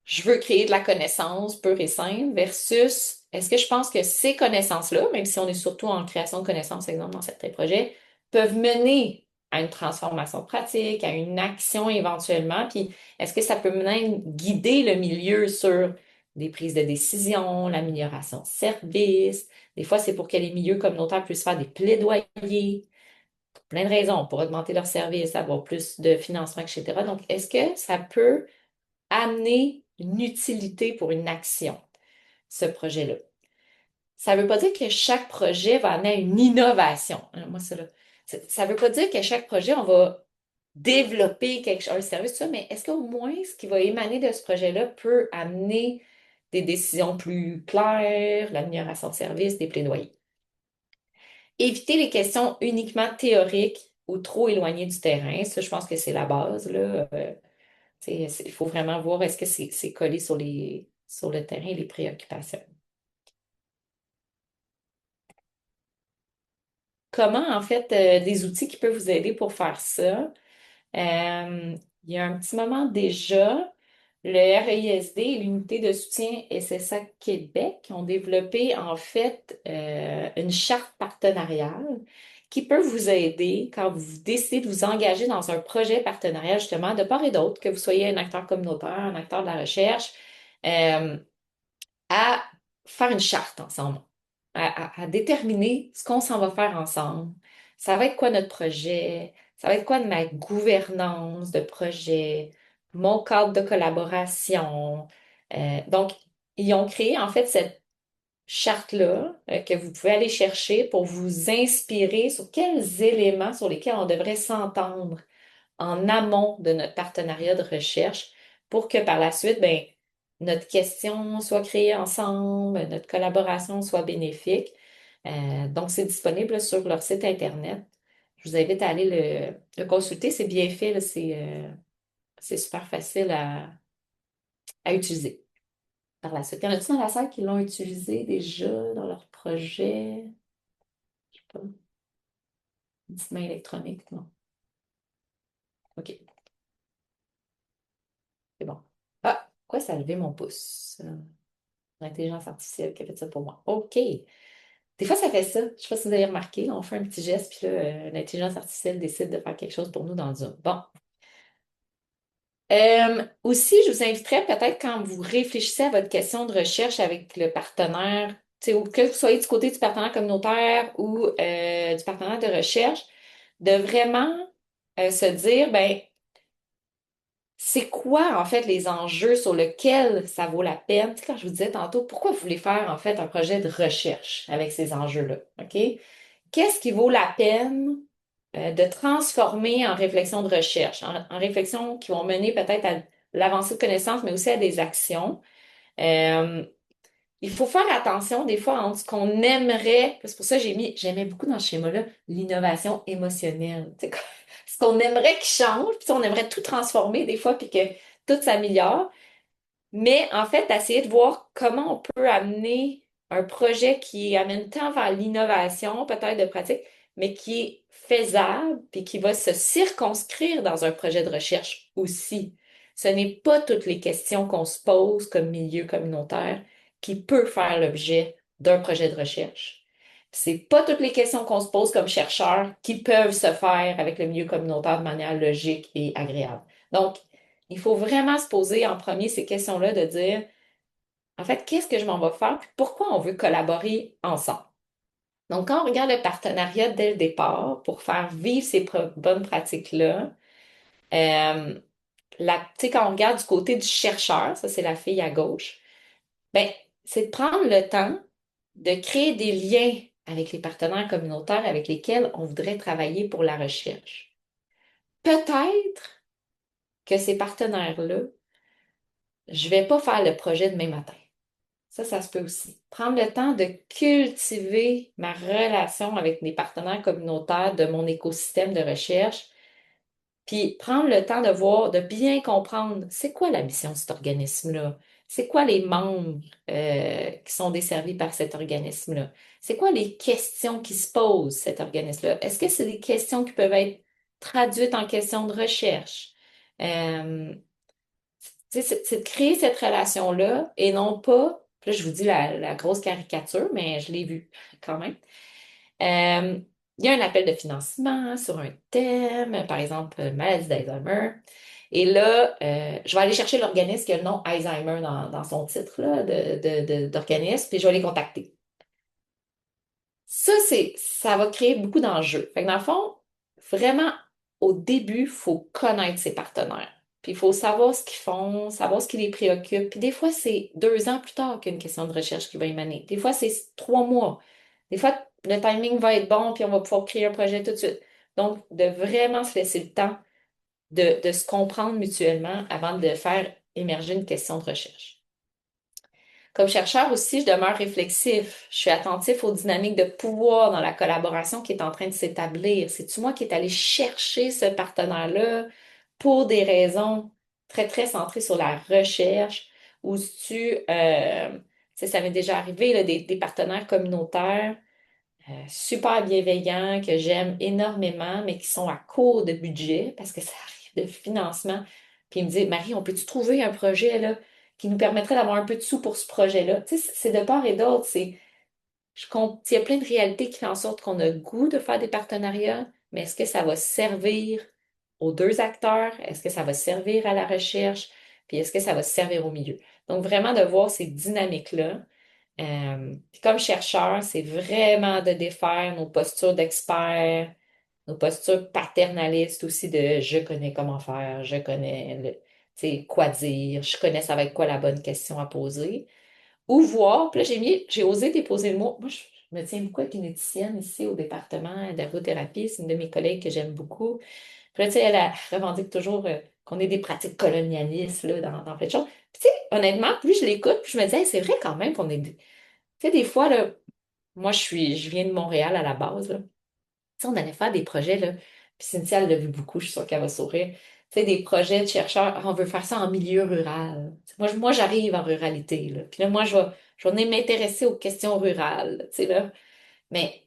je veux créer de la connaissance pure et simple versus est-ce que je pense que ces connaissances-là, même si on est surtout en création de connaissances, exemple dans certains projets, peuvent mener à une transformation pratique, à une action éventuellement, puis est-ce que ça peut même guider le milieu sur des prises de décision, l'amélioration de services. Des fois, c'est pour que les milieux communautaires puissent faire des plaidoyers, pour plein de raisons, pour augmenter leurs services, avoir plus de financement, etc. Donc, est-ce que ça peut amener une utilité pour une action, ce projet-là? Ça ne veut pas dire que chaque projet va amener à une innovation. Moi, ça ne veut pas dire qu'à chaque projet, on va développer un service, tout ça, mais est-ce qu'au moins ce qui va émaner de ce projet-là peut amener des décisions plus claires, l'amélioration de service, des plaidoyers? Éviter les questions uniquement théoriques ou trop éloignées du terrain. Ça, je pense que c'est la base, là. Il faut vraiment voir est-ce que c'est collé sur le terrain et les préoccupations. Comment, en fait, des outils qui peuvent vous aider pour faire ça? Il y a un petit moment déjà, le REISD et l'unité de soutien SSA Québec ont développé, en fait, une charte partenariale qui peut vous aider quand vous décidez de vous engager dans un projet partenarial, justement, de part et d'autre, que vous soyez un acteur communautaire, un acteur de la recherche. Euh, à faire une charte ensemble, à déterminer ce qu'on s'en va faire ensemble. Ça va être quoi notre projet? Ça va être quoi ma gouvernance de projet? Mon cadre de collaboration? Donc, ils ont créé en fait cette charte-là que vous pouvez aller chercher pour vous inspirer sur quels éléments sur lesquels on devrait s'entendre en amont de notre partenariat de recherche pour que par la suite, ben, notre question soit créée ensemble, notre collaboration soit bénéfique. Donc, c'est disponible sur leur site Internet. Je vous invite à aller le consulter. C'est bien fait, là, c'est super facile à utiliser par la suite. Y en a-t-il dans la salle qui l'ont utilisé déjà dans leur projet? Je sais pas. Une petite main électronique, non? OK, c'est bon. Ah, pourquoi ça a levé mon pouce? L'intelligence artificielle qui a fait ça pour moi. OK. Des fois, ça fait ça. Je ne sais pas si vous avez remarqué, on fait un petit geste, puis là, l'intelligence artificielle décide de faire quelque chose pour nous dans Zoom. Bon. Aussi, je vous inviterais peut-être quand vous réfléchissez à votre question de recherche avec le partenaire, tu sais, ou que vous soyez du côté du partenaire communautaire ou du partenaire de recherche, de vraiment se dire, ben, c'est quoi, en fait, les enjeux sur lesquels ça vaut la peine? Tu sais, quand je vous disais tantôt, pourquoi vous voulez faire, en fait, un projet de recherche avec ces enjeux-là? OK? Qu'est-ce qui vaut la peine de transformer en réflexion de recherche, en réflexion qui vont mener peut-être à l'avancée de connaissances, mais aussi à des actions? Euh, il faut faire attention des fois entre ce qu'on aimerait, c'est pour ça que j'aimais beaucoup dans ce schéma-là, l'innovation émotionnelle. Tu sais, ce qu'on aimerait qui change, puis on aimerait tout transformer des fois, puis que tout s'améliore. Mais en fait, d'essayer de voir comment on peut amener un projet qui amène tant vers l'innovation, peut-être de pratique, mais qui est faisable, puis qui va se circonscrire dans un projet de recherche aussi. Ce n'est pas toutes les questions qu'on se pose comme milieu communautaire qui peut faire l'objet d'un projet de recherche. C'est pas toutes les questions qu'on se pose comme chercheurs qui peuvent se faire avec le milieu communautaire de manière logique et agréable. Donc, il faut vraiment se poser en premier ces questions-là de dire, en fait, qu'est-ce que je m'en vais faire, puis pourquoi on veut collaborer ensemble. Donc, quand on regarde le partenariat dès le départ pour faire vivre ces bonnes pratiques-là, euh, tu sais, quand on regarde du côté du chercheur, ça c'est la fille à gauche, ben, c'est de prendre le temps de créer des liens avec les partenaires communautaires avec lesquels on voudrait travailler pour la recherche. Peut-être que ces partenaires-là, je vais pas faire le projet demain matin. Ça se peut aussi. Prendre le temps de cultiver ma relation avec les partenaires communautaires de mon écosystème de recherche, puis prendre le temps de voir, de bien comprendre, c'est quoi la mission de cet organisme-là? C'est quoi les membres qui sont desservis par cet organisme-là? C'est quoi les questions qui se posent, cet organisme-là? Est-ce que c'est des questions qui peuvent être traduites en questions de recherche? Euh, tu sais, c'est de créer cette relation-là et non pas, puis là je vous dis la grosse caricature, mais je l'ai vue quand même. Euh, il y a un appel de financement sur un thème, par exemple, maladie d'Alzheimer. Et là, je vais aller chercher l'organisme qui a le nom Alzheimer dans son titre là, d'organisme, puis je vais les contacter. Ça va créer beaucoup d'enjeux. Fait que dans le fond, vraiment, au début, il faut connaître ses partenaires. Puis il faut savoir ce qu'ils font, savoir ce qui les préoccupe. Puis des fois, c'est 2 ans plus tard qu'une question de recherche qui va émaner. Des fois, c'est 3 mois. Des fois, le timing va être bon, puis on va pouvoir créer un projet tout de suite. Donc, de vraiment se laisser le temps de se comprendre mutuellement avant de faire émerger une question de recherche. Comme chercheur aussi, je demeure réflexif. Je suis attentif aux dynamiques de pouvoir dans la collaboration qui est en train de s'établir. C'est-tu moi qui est allé chercher ce partenaire-là pour des raisons très, très centrées sur la recherche ou si ça m'est déjà arrivé, là, des partenaires communautaires super bienveillants que j'aime énormément, mais qui sont à court de budget parce que ça arrive de financement. Puis il me dit, Marie, on peut-tu trouver un projet là, qui nous permettrait d'avoir un peu de sous pour ce projet-là? Tu sais, c'est de part et d'autre. Il y a plein de réalités qui font en sorte qu'on a le goût de faire des partenariats, mais est-ce que ça va servir aux deux acteurs? Est-ce que ça va servir à la recherche? Puis est-ce que ça va servir au milieu? Donc vraiment de voir ces dynamiques-là. Puis comme chercheur, c'est vraiment de défaire nos postures d'experts, nos postures paternalistes aussi de je connais comment faire, je connais tu sais, quoi dire, je connais ça va être quoi la bonne question à poser. Ou voir, puis là j'ai osé déposer le mot. Moi, je me tiens beaucoup avec une éthicienne ici au département d'ergothérapie, c'est une de mes collègues que j'aime beaucoup. Puis là, tu sais, elle revendique toujours qu'on ait des pratiques colonialistes là, dans plein de choses. Puis tu sais, honnêtement, plus je l'écoute, plus je me dis, hey, c'est vrai quand même qu'on est. Tu sais, des fois, là, moi, je viens de Montréal à la base, là. Tu sais, on allait faire des projets, là. Puis Cynthia, elle l'a vu beaucoup, je suis sûre qu'elle va sourire. Tu sais, des projets de chercheurs, ah, on veut faire ça en milieu rural. Tu sais, moi, j'arrive en ruralité, là. Puis là, moi, je vais venir m'intéresser aux questions rurales, tu sais, là. Mais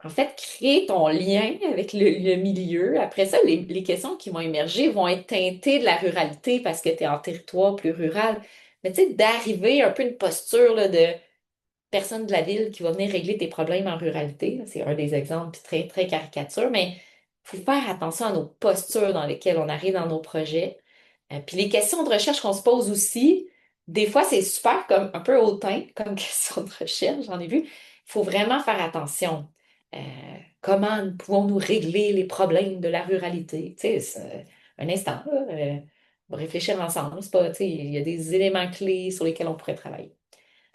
en fait, créer ton lien avec le milieu, après ça, les questions qui vont émerger vont être teintées de la ruralité parce que tu es en territoire plus rural. Mais tu sais, d'arriver un peu une posture là, de personne de la ville qui va venir régler tes problèmes en ruralité. C'est un des exemples très, très caricature, mais il faut faire attention à nos postures dans lesquelles on arrive dans nos projets. Puis les questions de recherche qu'on se pose aussi, des fois, c'est super comme un peu hautain comme question de recherche, j'en ai vu. Il faut vraiment faire attention. Euh, comment pouvons-nous régler les problèmes de la ruralité? Tu sais, un instant, là, on va réfléchir ensemble. C'est pas, tu sais, il y a des éléments clés sur lesquels on pourrait travailler.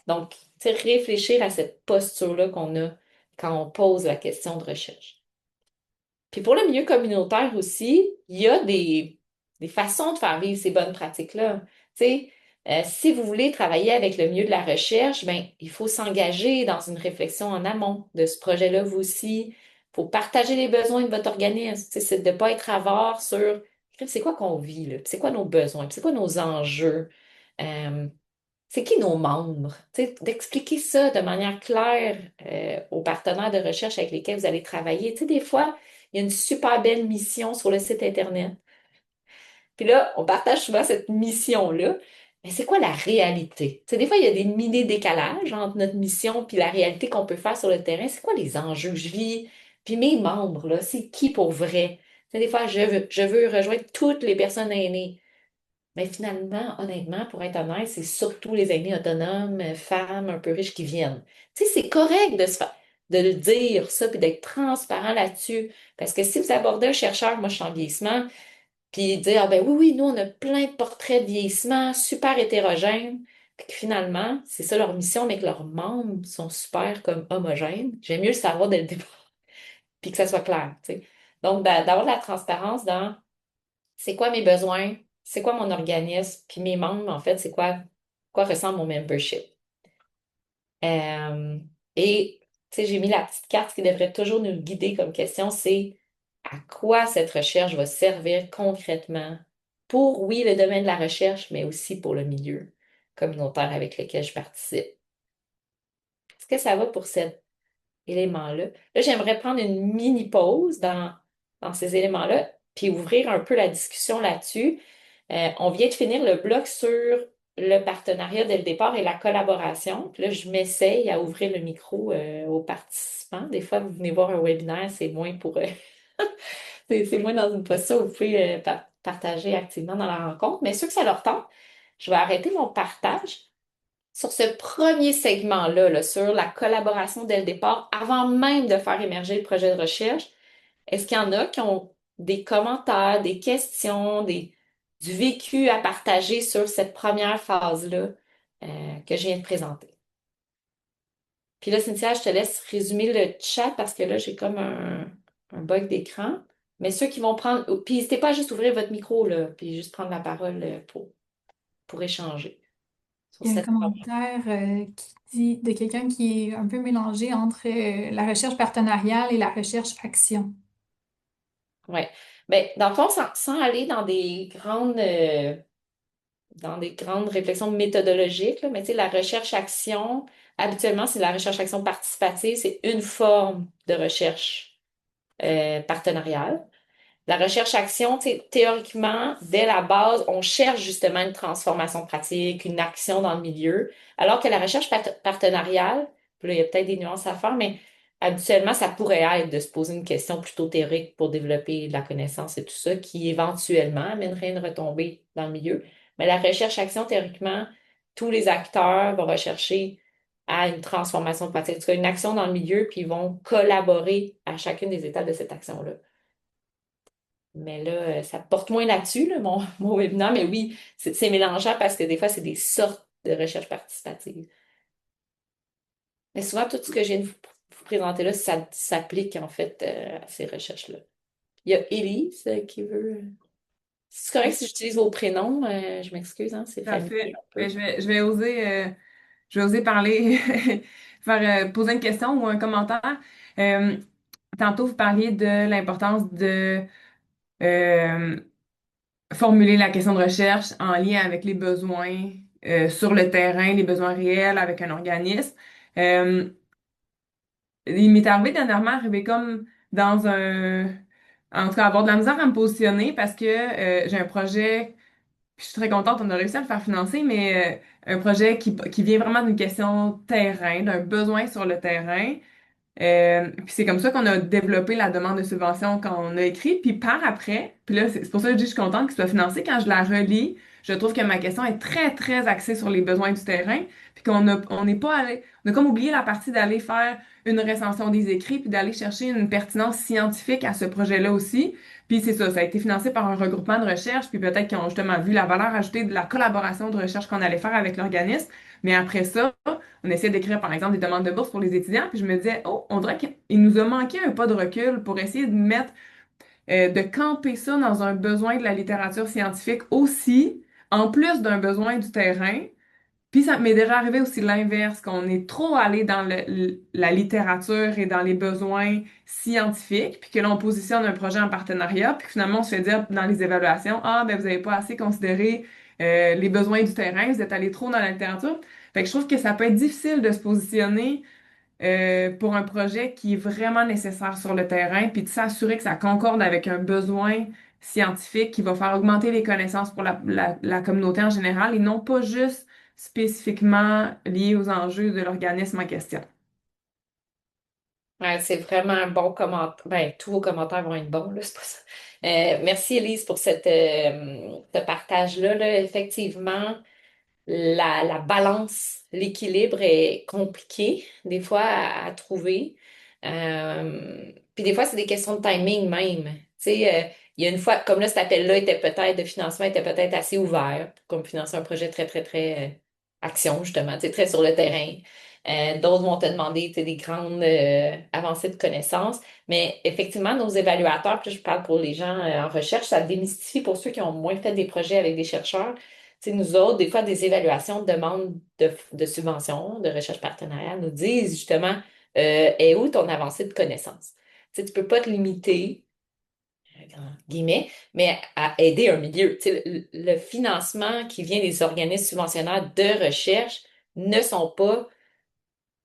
Donc, tu sais, réfléchir à cette posture-là qu'on a quand on pose la question de recherche. Puis pour le milieu communautaire aussi, il y a des façons de faire vivre ces bonnes pratiques-là. Tu sais, si vous voulez travailler avec le milieu de la recherche, ben, il faut s'engager dans une réflexion en amont de ce projet-là, vous aussi. Il faut partager les besoins de votre organisme. Tu sais, c'est de ne pas être avare sur c'est quoi qu'on vit, là, puis c'est quoi nos besoins, puis c'est quoi nos enjeux. Euh, c'est qui nos membres? Tu sais, d'expliquer ça de manière claire aux partenaires de recherche avec lesquels vous allez travailler. Tu sais, des fois, il y a une super belle mission sur le site Internet. Puis là, on partage souvent cette mission-là. mais c'est quoi la réalité? Tu sais, des fois, il y a des mini-décalages entre notre mission puis la réalité qu'on peut faire sur le terrain. C'est quoi les enjeux? Je vis, puis mes membres, là, c'est qui pour vrai? Tu sais, des fois, je veux rejoindre toutes les personnes aînées. Mais finalement, honnêtement, pour être honnête, c'est surtout les aînés autonomes, femmes un peu riches qui viennent. Tu sais, c'est correct de le dire, ça, puis d'être transparent là-dessus. Parce que si vous abordez un chercheur, moi je suis en vieillissement, puis dire, ah ben oui, oui, nous, on a plein de portraits de vieillissement super hétérogènes, puis que finalement, c'est ça leur mission, mais que leurs membres sont super comme homogènes. J'aime mieux le savoir dès le départ, puis que ça soit clair, tu sais. Donc, d'avoir de la transparence dans c'est quoi mes besoins, c'est quoi mon organisme, puis mes membres, en fait, c'est quoi ressemble mon membership. Euh, et, tu sais, j'ai mis la petite carte qui devrait toujours nous guider comme question, c'est à quoi cette recherche va servir concrètement pour, oui, le domaine de la recherche, mais aussi pour le milieu communautaire avec lequel je participe. Est-ce que ça va pour cet élément-là? Là, j'aimerais prendre une mini pause dans ces éléments-là, puis ouvrir un peu la discussion là-dessus. On vient de finir le bloc sur le partenariat dès le départ et la collaboration. Puis là, je m'essaye à ouvrir le micro aux participants. Des fois, vous venez voir un webinaire, c'est moins pour c'est moins dans une posture où vous pouvez partager activement dans la rencontre. Mais ceux que ça leur tente, je vais arrêter mon partage sur ce premier segment-là, là, sur la collaboration dès le départ, avant même de faire émerger le projet de recherche. Est-ce qu'il y en a qui ont des commentaires, des questions, du vécu à partager sur cette première phase-là que je viens de présenter? Puis là, Cynthia, je te laisse résumer le chat parce que là, j'ai comme un bug d'écran. Mais ceux qui vont prendre. Puis n'hésitez pas à juste ouvrir votre micro, là, puis juste prendre la parole pour échanger sur Il y a un cette première. commentaire qui dit de quelqu'un qui est un peu mélangé entre la recherche partenariale et la recherche action. Ouais. Ben, dans le fond, sans aller dans des grandes réflexions méthodologiques, là, mais tu sais, la recherche-action, habituellement, c'est la recherche-action participative, c'est une forme de recherche partenariale. La recherche-action, tu sais, théoriquement, dès la base, on cherche justement une transformation pratique, une action dans le milieu, alors que la recherche partenariale, puis là, il y a peut-être des nuances à faire, mais habituellement, ça pourrait être de se poser une question plutôt théorique pour développer de la connaissance et tout ça, qui éventuellement amènerait une retombée dans le milieu. Mais la recherche-action, théoriquement, tous les acteurs vont rechercher à une transformation pratique, en tout cas une action dans le milieu, puis ils vont collaborer à chacune des étapes de cette action-là. Mais là, ça porte moins là-dessus, là, mon webinaire. Mais oui, c'est mélangeant parce que des fois, c'est des sortes de recherche participative. Mais souvent, tout ce que je viens de vous présenter là, ça s'applique en fait à ces recherches-là. Il y a Élise qui veut. C'est correct si j'utilise vos prénoms? Je m'excuse, hein, c'est familier Parfait. un Ben, peu. je vais oser parler, poser une question ou un commentaire. Euh, Tantôt, vous parliez de l'importance de euh, formuler la question de recherche en lien avec les besoins sur le terrain, les besoins réels avec un organisme. Euh, il m'est arrivé dernièrement, arrivé comme dans un... En tout cas, avoir de la misère à me positionner parce que j'ai un projet. Puis je suis très contente, on a réussi à le faire financer, mais un projet qui vient vraiment d'une question terrain, d'un besoin sur le terrain. Puis c'est comme ça qu'on a développé la demande de subvention quand on a écrit. Puis par après, puis là, c'est pour ça que je dis que je suis contente qu'il soit financé. Quand je la relis, je trouve que ma question est très, très axée sur les besoins du terrain. Puis on n'est pas allé, on a comme oublié la partie d'aller faire une recension des écrits, puis d'aller chercher une pertinence scientifique à ce projet-là aussi. Puis c'est ça, ça a été financé par un regroupement de recherche, puis peut-être qu'ils ont justement vu la valeur ajoutée de la collaboration de recherche qu'on allait faire avec l'organisme. Mais après ça, on essayait d'écrire, par exemple, des demandes de bourse pour les étudiants, puis je me disais, oh, on dirait qu'il nous a manqué un pas de recul pour essayer de mettre, de camper ça dans un besoin de la littérature scientifique aussi, en plus d'un besoin du terrain. Puis ça m'est déjà arrivé aussi l'inverse, qu'on est trop allé dans la littérature et dans les besoins scientifiques, puis que là, on positionne un projet en partenariat, puis que finalement, on se fait dire dans les évaluations, ah, ben, vous n'avez pas assez considéré les besoins du terrain, vous êtes allé trop dans la littérature. Fait que je trouve que ça peut être difficile de se positionner pour un projet qui est vraiment nécessaire sur le terrain, puis de s'assurer que ça concorde avec un besoin scientifique qui va faire augmenter les connaissances pour la communauté en général et non pas juste spécifiquement lié aux enjeux de l'organisme en question. Ouais, c'est vraiment un bon commentaire. Ben, tous vos commentaires vont être bons, là, c'est pas ça. Merci, Elise, pour ce partage-là, là. Effectivement, la balance, l'équilibre est compliqué, des fois, à trouver. Puis des fois, c'est des questions de timing même. Tu sais, il y a une fois, comme là, cet appel-là était peut-être, de financement était peut-être assez ouvert, comme financer un projet très, très, très action, justement, tu sais, très sur le terrain. D'autres vont te demander, tu sais, des grandes avancées de connaissances. Mais effectivement, nos évaluateurs, puis là, je parle pour les gens en recherche, ça démystifie pour ceux qui ont moins fait des projets avec des chercheurs. Tu sais, nous autres, des fois, des évaluations de demande de subventions, de recherche partenariale nous disent justement, est où ton avancée de connaissances? Tu sais, tu peux pas te limiter, en guillemets, mais à aider un milieu. Tu sais, le financement qui vient des organismes subventionnaires de recherche ne sont pas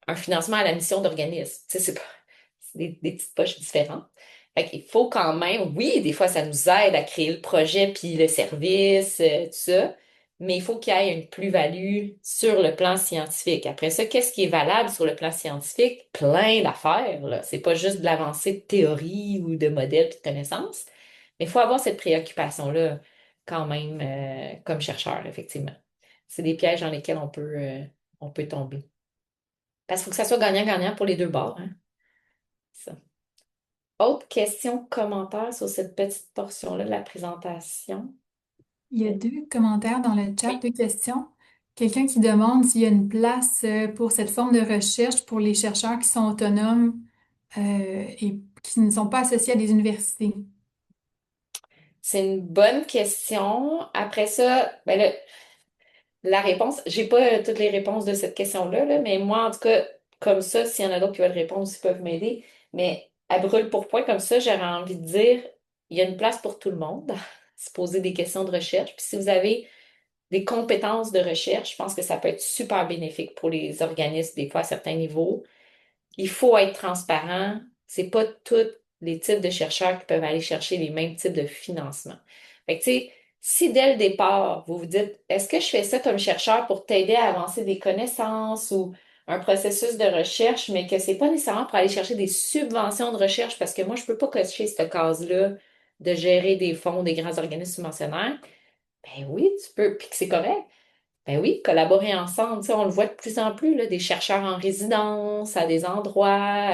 un financement à la mission d'organisme. Tu sais, c'est des petites poches différentes. Fait qu'il faut quand même, oui, des fois, ça nous aide à créer le projet puis le service, tout ça, mais il faut qu'il y ait une plus-value sur le plan scientifique. Après ça, qu'est-ce qui est valable sur le plan scientifique? Plein d'affaires, là. C'est pas juste de l'avancée de théorie ou de modèles puis de connaissances, mais il faut avoir cette préoccupation-là quand même comme chercheur, effectivement. C'est des pièges dans lesquels on peut tomber. Parce qu'il faut que ça soit gagnant-gagnant pour les deux bords, hein. Ça. Autre question, commentaire sur cette petite portion-là de la présentation? Il y a deux commentaires dans le chat, Oui. deux questions. Quelqu'un qui demande s'il y a une place pour cette forme de recherche pour les chercheurs qui sont autonomes et qui ne sont pas associés à des universités. C'est une bonne question. Après ça, ben là, la réponse, j'ai pas toutes les réponses de cette question-là, là, mais moi, en tout cas, comme ça, s'il y en a d'autres qui veulent répondre, ils peuvent m'aider. Mais à brûle pour point, comme ça, j'aurais envie de dire, il y a une place pour tout le monde, se poser des questions de recherche. Puis si vous avez des compétences de recherche, je pense que ça peut être super bénéfique pour les organismes, des fois à certains niveaux. Il faut être transparent. C'est pas tous les types de chercheurs qui peuvent aller chercher les mêmes types de financement. Fait que, tu sais, si dès le départ, vous vous dites, est-ce que je fais ça comme chercheur pour t'aider à avancer des connaissances ou un processus de recherche, mais que c'est pas nécessairement pour aller chercher des subventions de recherche parce que moi, je peux pas cocher cette case-là de gérer des fonds des grands organismes subventionnaires. Ben oui, tu peux, puis que c'est correct. Ben oui, collaborer ensemble, tu sais, on le voit de plus en plus, là, des chercheurs en résidence à des endroits,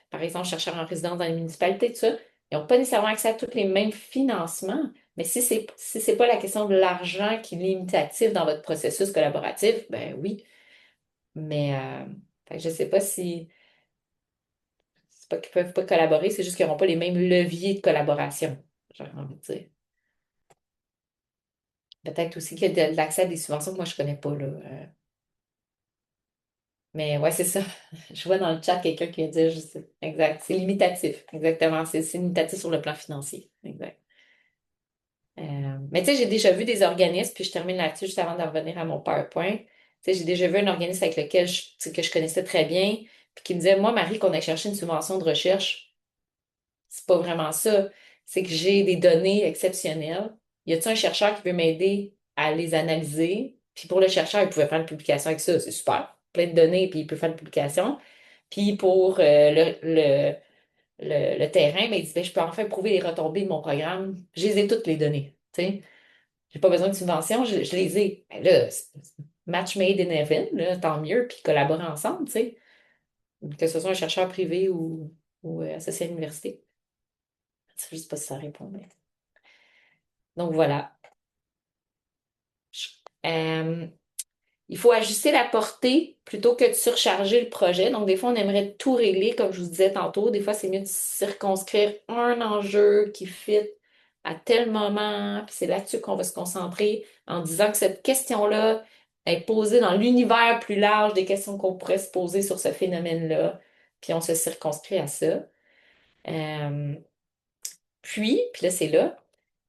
par exemple, chercheurs en résidence dans les municipalités, tout ça, ils n'ont pas nécessairement accès à tous les mêmes financements, mais si c'est pas la question de l'argent qui est limitatif dans votre processus collaboratif, ben oui, mais fait que je sais pas si c'est pas qu'ils peuvent pas collaborer, c'est juste qu'ils n'auront pas les mêmes leviers de collaboration, j'aurais envie de dire. Peut-être aussi qu'il y a de l'accès à des subventions que moi je connais pas, là. Mais ouais, c'est ça. Je vois dans le chat quelqu'un qui vient dire juste, exact, c'est limitatif. Exactement, c'est limitatif sur le plan financier. Exact. Mais tu sais, j'ai déjà vu des organismes, puis je termine là-dessus juste avant de revenir à mon PowerPoint. Tu sais, j'ai déjà vu un organisme avec lequel tu sais, que je connaissais très bien, puis qui me disait, moi, Marie, qu'on a cherché une subvention de recherche, c'est pas vraiment ça. C'est que j'ai des données exceptionnelles. Y a-t-il un chercheur qui veut m'aider à les analyser? Puis pour le chercheur, il pouvait faire une publication avec ça. C'est super. Plein de données, puis il peut faire une publication. Puis pour le terrain, ben, il dit, ben, je peux enfin prouver les retombées de mon programme. Je les ai toutes les données. Tu sais, j'ai pas besoin de subvention, je les ai. Ben là, match made in heaven, là, tant mieux, puis collaborer ensemble, tu sais. Que ce soit un chercheur privé ou associé à l'université. Je sais pas si ça répond, mais... Donc voilà. Euh, il faut ajuster la portée plutôt que de surcharger le projet. Donc, des fois, on aimerait tout régler, comme je vous disais tantôt. Des fois, c'est mieux de circonscrire un enjeu qui fit à tel moment, puis c'est là-dessus qu'on va se concentrer en disant que cette question-là est posée dans l'univers plus large des questions qu'on pourrait se poser sur ce phénomène-là, puis on se circonscrit à ça. Euh, puis là, c'est là,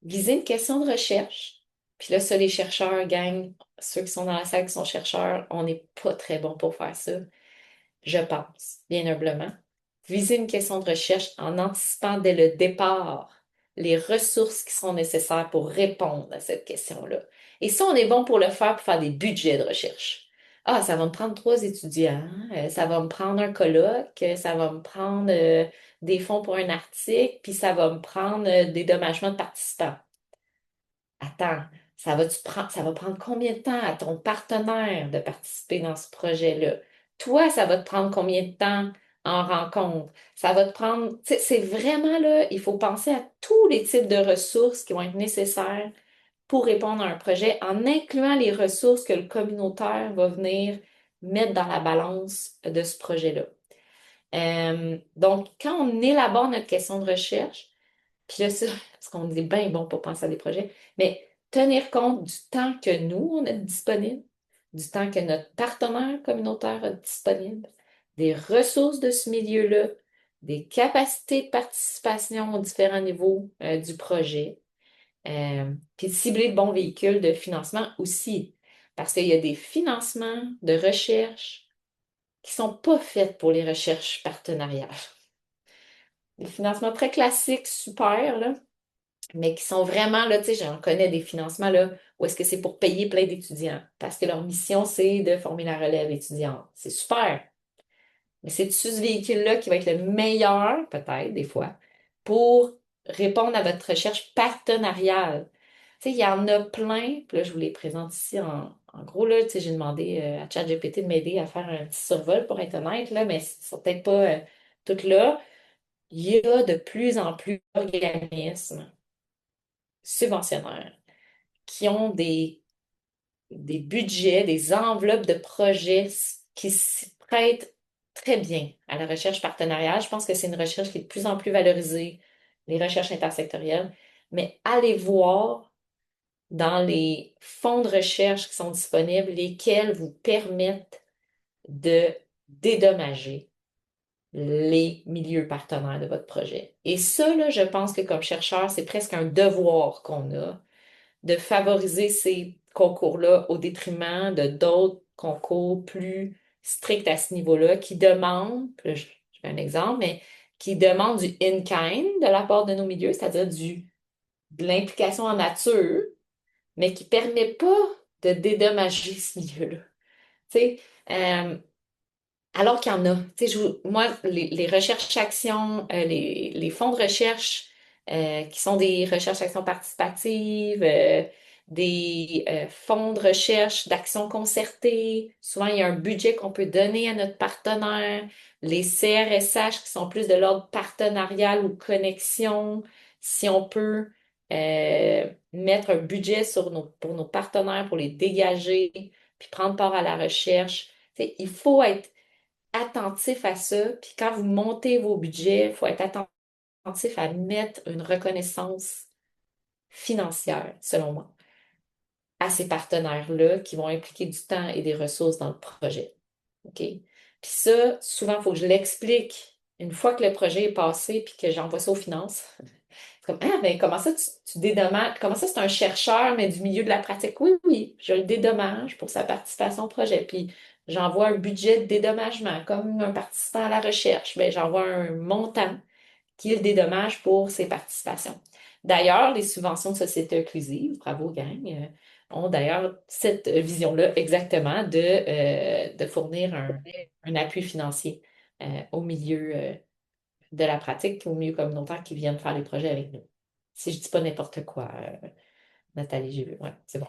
viser une question de recherche. Puis là, ça, les chercheurs gagnent. Ceux qui sont dans la salle qui sont chercheurs, on n'est pas très bon pour faire ça, je pense, bien humblement. Viser une question de recherche en anticipant dès le départ les ressources qui sont nécessaires pour répondre à cette question-là. Et ça, on est bon pour le faire, pour faire des budgets de recherche. Ah, ça va me prendre 3 étudiants, ça va me prendre un colloque, ça va me prendre des fonds pour un article, puis ça va me prendre des dédommagements de participants. Attends, ça va prendre combien de temps à ton partenaire de participer dans ce projet-là? Toi, ça va te prendre combien de temps en rencontre? Ça va te prendre, tu sais, c'est vraiment là, il faut penser à tous les types de ressources qui vont être nécessaires pour répondre à un projet, en incluant les ressources que le communautaire va venir mettre dans la balance de ce projet-là. Donc, quand on élabore notre question de recherche, puis là, ça, parce qu'on est bien bon pour penser à des projets, mais tenir compte du temps que nous, on a disponible, du temps que notre partenaire communautaire a disponible, des ressources de ce milieu-là, des capacités de participation aux différents niveaux du projet, puis de cibler de bons véhicules de financement aussi, parce qu'il y a des financements de recherche qui ne sont pas faits pour les recherches partenariales. Des financements très classiques, super, là, mais qui sont vraiment, là, tu sais, j'en connais des financements, là, où est-ce que c'est pour payer plein d'étudiants, parce que leur mission, c'est de former la relève étudiante. C'est super. Mais c'est ce véhicule-là qui va être le meilleur, peut-être, des fois, pour répondre à votre recherche partenariale. Tu sais, il y en a plein, puis là, je vous les présente ici en gros, là, tu sais, j'ai demandé à ChatGPT de m'aider à faire un petit survol, pour être honnête, là, mais ils sont peut-être pas toutes là. Il y a de plus en plus d'organismes subventionnaires qui ont des budgets, des enveloppes de projets qui s'y prêtent très bien à la recherche partenariale. Je pense que c'est une recherche qui est de plus en plus valorisée, les recherches intersectorielles. Mais allez voir dans les fonds de recherche qui sont disponibles, lesquels vous permettent de dédommager les milieux partenaires de votre projet. Et ça, là, je pense que comme chercheur, c'est presque un devoir qu'on a de favoriser ces concours-là au détriment de d'autres concours plus stricts à ce niveau-là qui demandent, là, je fais un exemple, mais qui demandent du in-kind de la part de nos milieux, c'est-à-dire de l'implication en nature, mais qui ne permet pas de dédommager ce milieu-là. Tu sais, alors qu'il y en a. Tu sais, moi, les recherches-actions, les fonds de recherche qui sont des recherches-actions participatives, des fonds de recherche d'action concertée. Souvent, il y a un budget qu'on peut donner à notre partenaire. Les CRSH qui sont plus de l'ordre partenarial ou connexion. Si on peut mettre un budget pour nos partenaires, pour les dégager, puis prendre part à la recherche. Tu sais, il faut être attentif à ça. Puis quand vous montez vos budgets, il faut être attentif à mettre une reconnaissance financière, selon moi, à ces partenaires-là qui vont impliquer du temps et des ressources dans le projet. OK? Puis ça, souvent, il faut que je l'explique une fois que le projet est passé puis que j'envoie ça aux finances. C'est comme, ah, ben comment ça tu dédommages? Comment ça c'est un chercheur, mais du milieu de la pratique? Oui, oui, je le dédommage pour sa participation au projet. Puis j'envoie un budget de dédommagement, comme un participant à la recherche. Ben, j'envoie un montant qui le dédommage pour ses participations. D'ailleurs, les subventions de société inclusive, bravo gang, ont d'ailleurs cette vision-là exactement de fournir un appui financier au milieu de la pratique, au milieu communautaire qui viennent faire les projets avec nous. Si je dis pas n'importe quoi, Nathalie, j'ai vu. Ouais, c'est bon.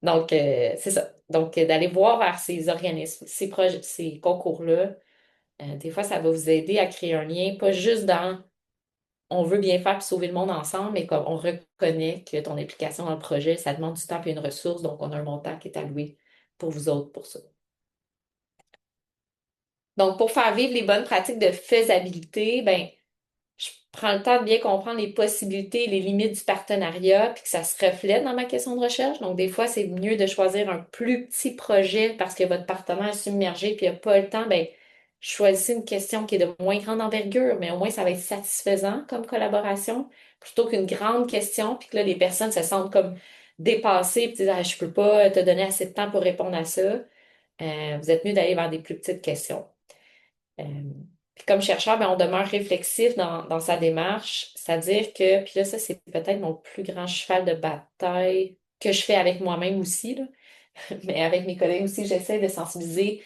Donc, c'est ça. Donc, d'aller voir vers ces organismes, ces projets, ces concours-là, des fois, ça va vous aider à créer un lien, pas juste dans on veut bien faire et sauver le monde ensemble, mais comme on reconnaît que ton implication dans le projet, ça demande du temps et une ressource, donc on a un montant qui est alloué pour vous autres pour ça. Donc, pour faire vivre les bonnes pratiques de faisabilité, ben, je prends le temps de bien comprendre les possibilités et les limites du partenariat, puis que ça se reflète dans ma question de recherche. Donc, des fois, c'est mieux de choisir un plus petit projet parce que votre partenaire est submergé puis il n'a pas le temps. Ben, choisissez une question qui est de moins grande envergure, mais au moins, ça va être satisfaisant comme collaboration, plutôt qu'une grande question, puis que là, les personnes se sentent comme dépassées, puis disent, ah, je peux pas te donner assez de temps pour répondre à ça. Vous êtes mieux d'aller vers des plus petites questions. Euh, Puis comme chercheur, ben, on demeure réflexif dans sa démarche, c'est-à-dire que, puis là, ça, c'est peut-être mon plus grand cheval de bataille que je fais avec moi-même aussi, là. Mais avec mes collègues aussi, j'essaie de sensibiliser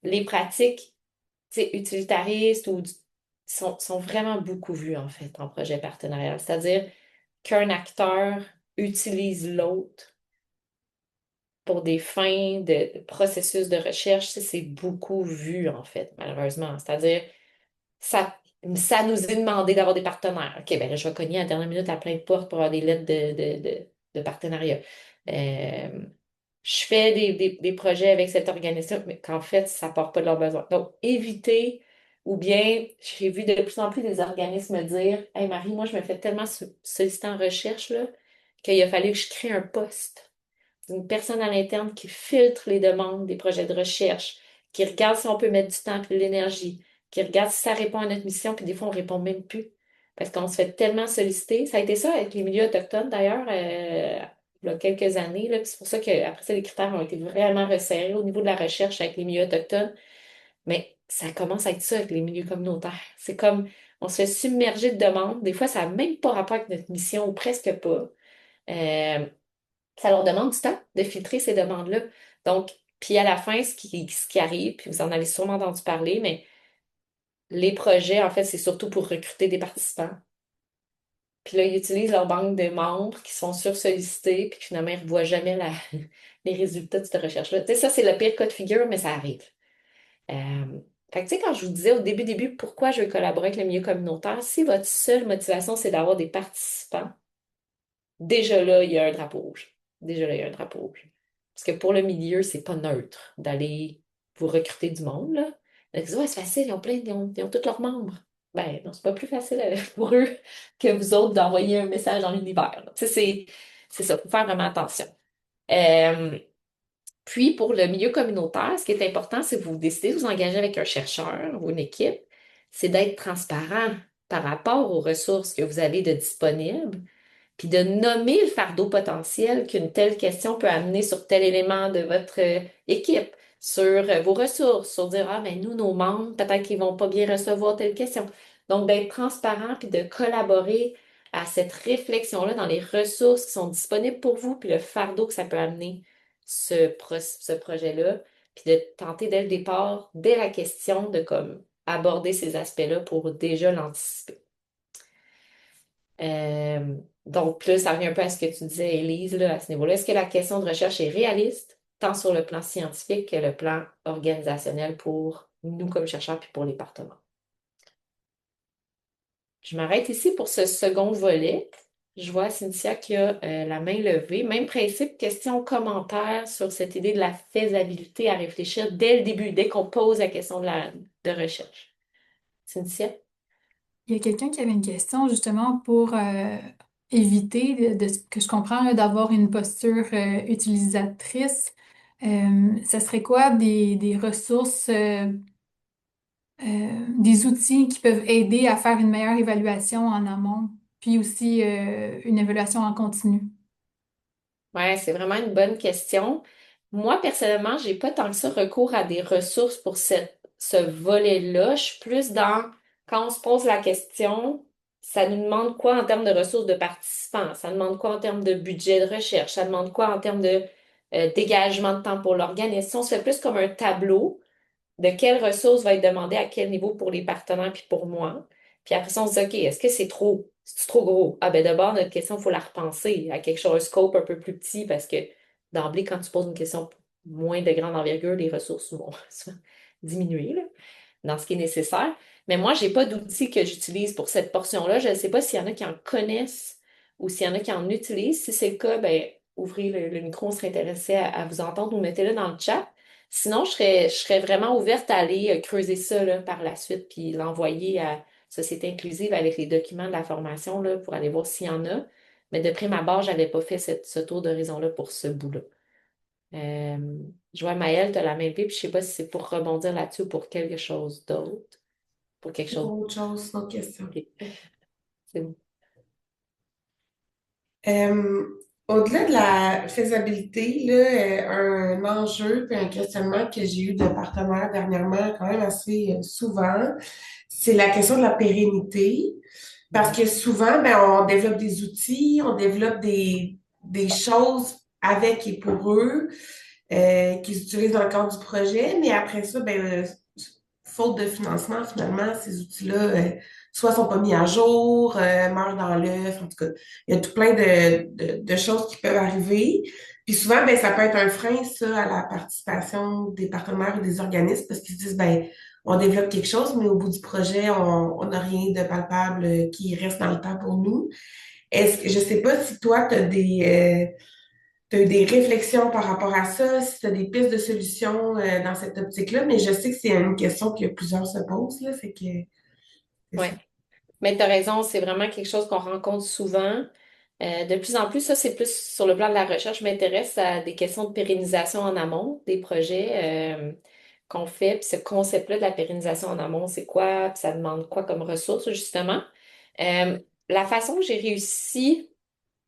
les pratiques, tu sais, utilitaristes sont vraiment beaucoup vues, en fait, en projet partenarial. C'est-à-dire qu'un acteur utilise l'autre pour des fins de processus de recherche, c'est beaucoup vu, en fait, malheureusement. C'est-à-dire, ça, ça nous est demandé d'avoir des partenaires. OK, ben là, je vais cogner à la dernière minute à plein de portes pour avoir des lettres de partenariat. Euh, je fais des projets avec cet organisme, mais qu'en fait, ça ne part pas de leurs besoins. Donc, éviter, ou bien, j'ai vu de plus en plus des organismes dire, Hey Marie, moi, je me fais tellement solliciter en recherche, là, qu'il a fallu que je crée un poste une personne à l'interne qui filtre les demandes des projets de recherche, qui regarde si on peut mettre du temps et de l'énergie, qui regarde si ça répond à notre mission, puis des fois, on répond même plus. Parce qu'on se fait tellement solliciter. Ça a été ça avec les milieux autochtones, d'ailleurs, il y a quelques années. Là, puis c'est pour ça qu'après ça, les critères ont été vraiment resserrés au niveau de la recherche avec les milieux autochtones. Mais ça commence à être ça avec les milieux communautaires. C'est comme, on se fait submerger de demandes. Des fois, ça n'a même pas rapport avec notre mission, ou presque pas. Euh, Ça leur demande du temps de filtrer ces demandes-là. Donc, puis à la fin, ce qui arrive, puis vous en avez sûrement entendu parler, mais les projets, en fait, c'est surtout pour recruter des participants. Puis là, ils utilisent leur banque de membres qui sont sursollicités, puis finalement, ils ne revoient jamais les résultats de cette recherche-là. Tu sais, ça, c'est le pire cas de figure, mais ça arrive. Fait que, tu sais, quand je vous disais au début, pourquoi je veux collaborer avec le milieu communautaire, si votre seule motivation, c'est d'avoir des participants, déjà là, il y a un drapeau rouge. Déjà là, il y a un drapeau rouge. Parce que pour le milieu, c'est pas neutre d'aller vous recruter du monde, là. Ils disent, ouais, c'est facile, ils ont tous leurs membres. Ben non, c'est pas plus facile pour eux que vous autres d'envoyer un message dans l'univers, là. Tu sais, c'est ça, faut faire vraiment attention. Euh, Puis, pour le milieu communautaire, ce qui est important, c'est que vous décidez de vous engager avec un chercheur ou une équipe, c'est d'être transparent par rapport aux ressources que vous avez de disponibles puis de nommer le fardeau potentiel qu'une telle question peut amener sur tel élément de votre équipe, sur vos ressources, sur dire, ah, mais nous, nos membres, peut-être qu'ils vont pas bien recevoir telle question. Donc, d'être transparent puis de collaborer à cette réflexion-là dans les ressources qui sont disponibles pour vous, puis le fardeau que ça peut amener ce projet-là, puis de tenter dès le départ, dès la question, de comme aborder ces aspects-là pour déjà l'anticiper. Euh, donc, là, ça revient un peu à ce que tu disais, Élise, là, à ce niveau-là. Est-ce que la question de recherche est réaliste, tant sur le plan scientifique que le plan organisationnel pour nous comme chercheurs puis pour les partenaires? Je m'arrête ici pour ce second volet. Je vois Cynthia qui a la main levée. Même principe, question, commentaire sur cette idée de la faisabilité à réfléchir dès le début, dès qu'on pose la question de recherche. Cynthia? Il y a quelqu'un qui avait une question justement pour éviter, de ce que je comprends, là, d'avoir une posture utilisatrice. Ça serait quoi des ressources, des outils qui peuvent aider à faire une meilleure évaluation en amont, puis aussi une évaluation en continu? Ouais, c'est vraiment une bonne question. Moi, personnellement, j'ai pas tant que ça recours à des ressources pour ce volet-là. Je suis plus dans, quand on se pose la question, ça nous demande quoi en termes de ressources de participants? Ça demande quoi en termes de budget de recherche? Ça demande quoi en termes de dégagement de temps pour l'organisme? On se fait plus comme un tableau de quelles ressources va être demandé à quel niveau pour les partenaires puis pour moi. Puis après ça, on se dit, OK, est-ce que c'est trop? C'est trop gros? Ah ben d'abord, notre question, il faut la repenser à quelque chose, un scope un peu plus petit parce que d'emblée, quand tu poses une question moins de grande envergure, les ressources vont souvent diminuer là, dans ce qui est nécessaire. Mais moi, j'ai pas d'outils que j'utilise pour cette portion-là. Je ne sais pas s'il y en a qui en connaissent ou s'il y en a qui en utilisent. Si c'est le cas, ben, ouvrez le micro, on serait intéressé à vous entendre ou mettez-le dans le chat. Sinon, je serais vraiment ouverte à aller creuser ça là, par la suite, puis l'envoyer à Société inclusive avec les documents de la formation là, pour aller voir s'il y en a. Mais de prime abord, je n'avais pas fait ce tour d'horizon-là pour ce bout-là. Euh, je vois Maëlle, tu as la main levée, puis je ne sais pas si c'est pour rebondir là-dessus ou pour quelque chose d'autre. Pour quelque chose. Autre chose, autre question. Ok. C'est bon. Euh, Au-delà de la faisabilité, là, un enjeu puis un questionnement que j'ai eu de partenaires dernièrement, quand même assez souvent, c'est la question de la pérennité. Parce que souvent, ben, on développe des outils, on développe des choses avec et pour eux, qu'ils utilisent dans le cadre du projet, mais après ça, ben, faute de financement, finalement, ces outils-là, soit sont pas mis à jour, meurent dans l'œuf, en tout cas, il y a tout plein de choses qui peuvent arriver. Puis souvent, ben, ça peut être un frein, ça, à la participation des partenaires ou des organismes, parce qu'ils se disent, ben, on développe quelque chose, mais au bout du projet, on n'a rien de palpable qui reste dans le temps pour nous. Je sais pas si toi, t'as eu des réflexions par rapport à ça, si tu as des pistes de solutions dans cette optique-là, mais je sais que c'est une question que plusieurs se posent, là, fait que c'est Oui. ça. Mais tu as raison, c'est vraiment quelque chose qu'on rencontre souvent. De plus en plus, ça, c'est plus sur le plan de la recherche. Je m'intéresse à des questions de pérennisation en amont des projets qu'on fait. Puis ce concept-là de la pérennisation en amont, c'est quoi? Puis ça demande quoi comme ressources, justement? Euh, la façon que j'ai réussi,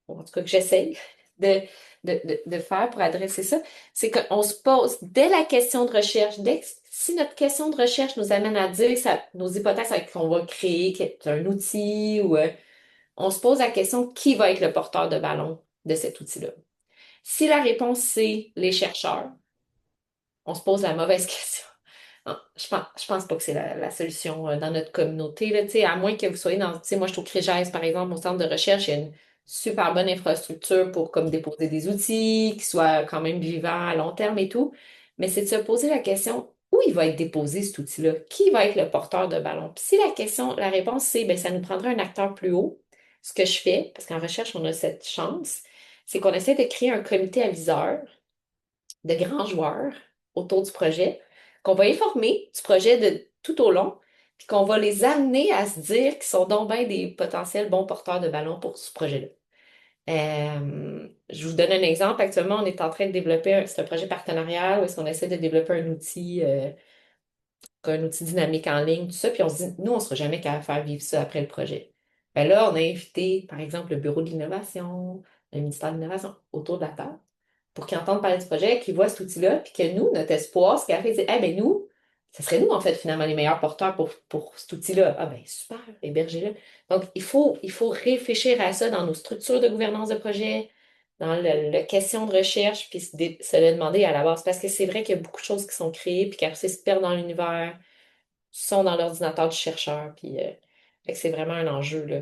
ou en tout cas que j'essaye de, de faire pour adresser ça, c'est qu'on se pose dès la question de recherche, si notre question de recherche nous amène à dire que nos hypothèses qu'on va créer un outil ou on se pose la question qui va être le porteur de ballon de cet outil-là. Si la réponse c'est les chercheurs, on se pose la mauvaise question. Non, je pense pas que c'est la solution dans notre communauté, là, tu sais, à moins que vous soyez dans, tu sais, moi je suis au CRIGES, par exemple, au centre de recherche, il y a une super bonne infrastructure pour comme déposer des outils qui soient quand même vivants à long terme et tout. Mais c'est de se poser la question, où il va être déposé cet outil-là? Qui va être le porteur de ballon? Puis si la réponse c'est, ben, ça nous prendrait un acteur plus haut, ce que je fais, parce qu'en recherche, on a cette chance, c'est qu'on essaie de créer un comité aviseur de grands joueurs autour du projet, qu'on va informer du projet de tout au long, puis qu'on va les amener à se dire qu'ils sont donc bien des potentiels bons porteurs de ballon pour ce projet-là. Je vous donne un exemple. Actuellement, on est en train de développer, c'est un projet partenarial où est-ce qu'on essaie de développer un outil dynamique en ligne, tout ça, puis on se dit, nous, on ne sera jamais capable de faire vivre ça après le projet. Ben là, on a invité, par exemple, le Bureau de l'innovation, le ministère de l'Innovation autour de la table pour qu'ils entendent parler du projet, qu'ils voient cet outil-là, puis que nous, notre espoir, ce qu'elle fait, c'est, eh ben nous, ce serait nous, en fait, finalement, les meilleurs porteurs pour cet outil-là. Ah ben super, hébergez-le. Donc, il faut réfléchir à ça dans nos structures de gouvernance de projet, dans le question de recherche, puis se le demander à la base. Parce que c'est vrai qu'il y a beaucoup de choses qui sont créées, puis qui après se perdent dans l'univers, sont dans l'ordinateur du chercheur, puis fait que c'est vraiment un enjeu, là.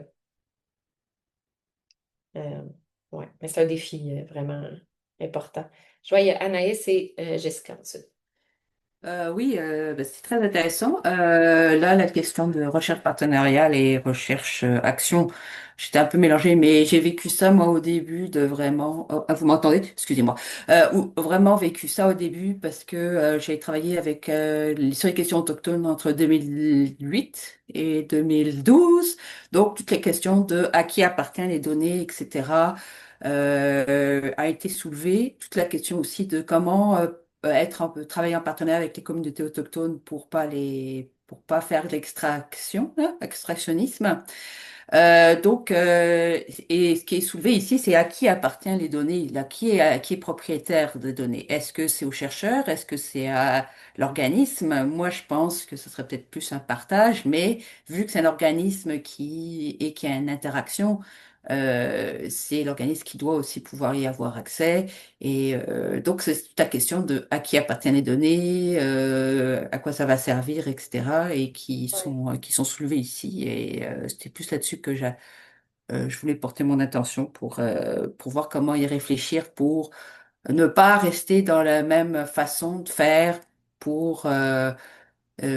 Euh, ouais, mais c'est un défi vraiment important. Je vois, il y a Anaïs et Jessica ensuite. Oui, bah, c'est très intéressant. Là, la question de recherche partenariale et recherche action, j'étais un peu mélangée, mais j'ai vécu ça moi au début de vraiment. Oh, ah, vous m'entendez? Excusez-moi. Ou vraiment vécu ça au début parce que j'ai travaillé avec sur les questions autochtones entre 2008 et 2012. Donc toutes les questions de à qui appartiennent les données, etc. A été soulevée. Toute la question aussi de comment travailler en partenariat avec les communautés autochtones pour pas faire de l'extraction, hein, extractionnisme. Et ce qui est soulevé ici, c'est à qui appartiennent les données, là, qui est propriétaire des données. Est-ce que c'est aux chercheurs? Est-ce que c'est à l'organisme? Moi, je pense que ce serait peut-être plus un partage, mais vu que c'est un organisme qui a une interaction, c'est l'organisme qui doit aussi pouvoir y avoir accès. Et donc, c'est toute la question de à qui appartiennent les données, à quoi ça va servir, etc. et Ouais. qui sont soulevés ici. Et c'était plus là-dessus que je voulais porter mon attention pour voir comment y réfléchir, pour ne pas rester dans la même façon de faire pour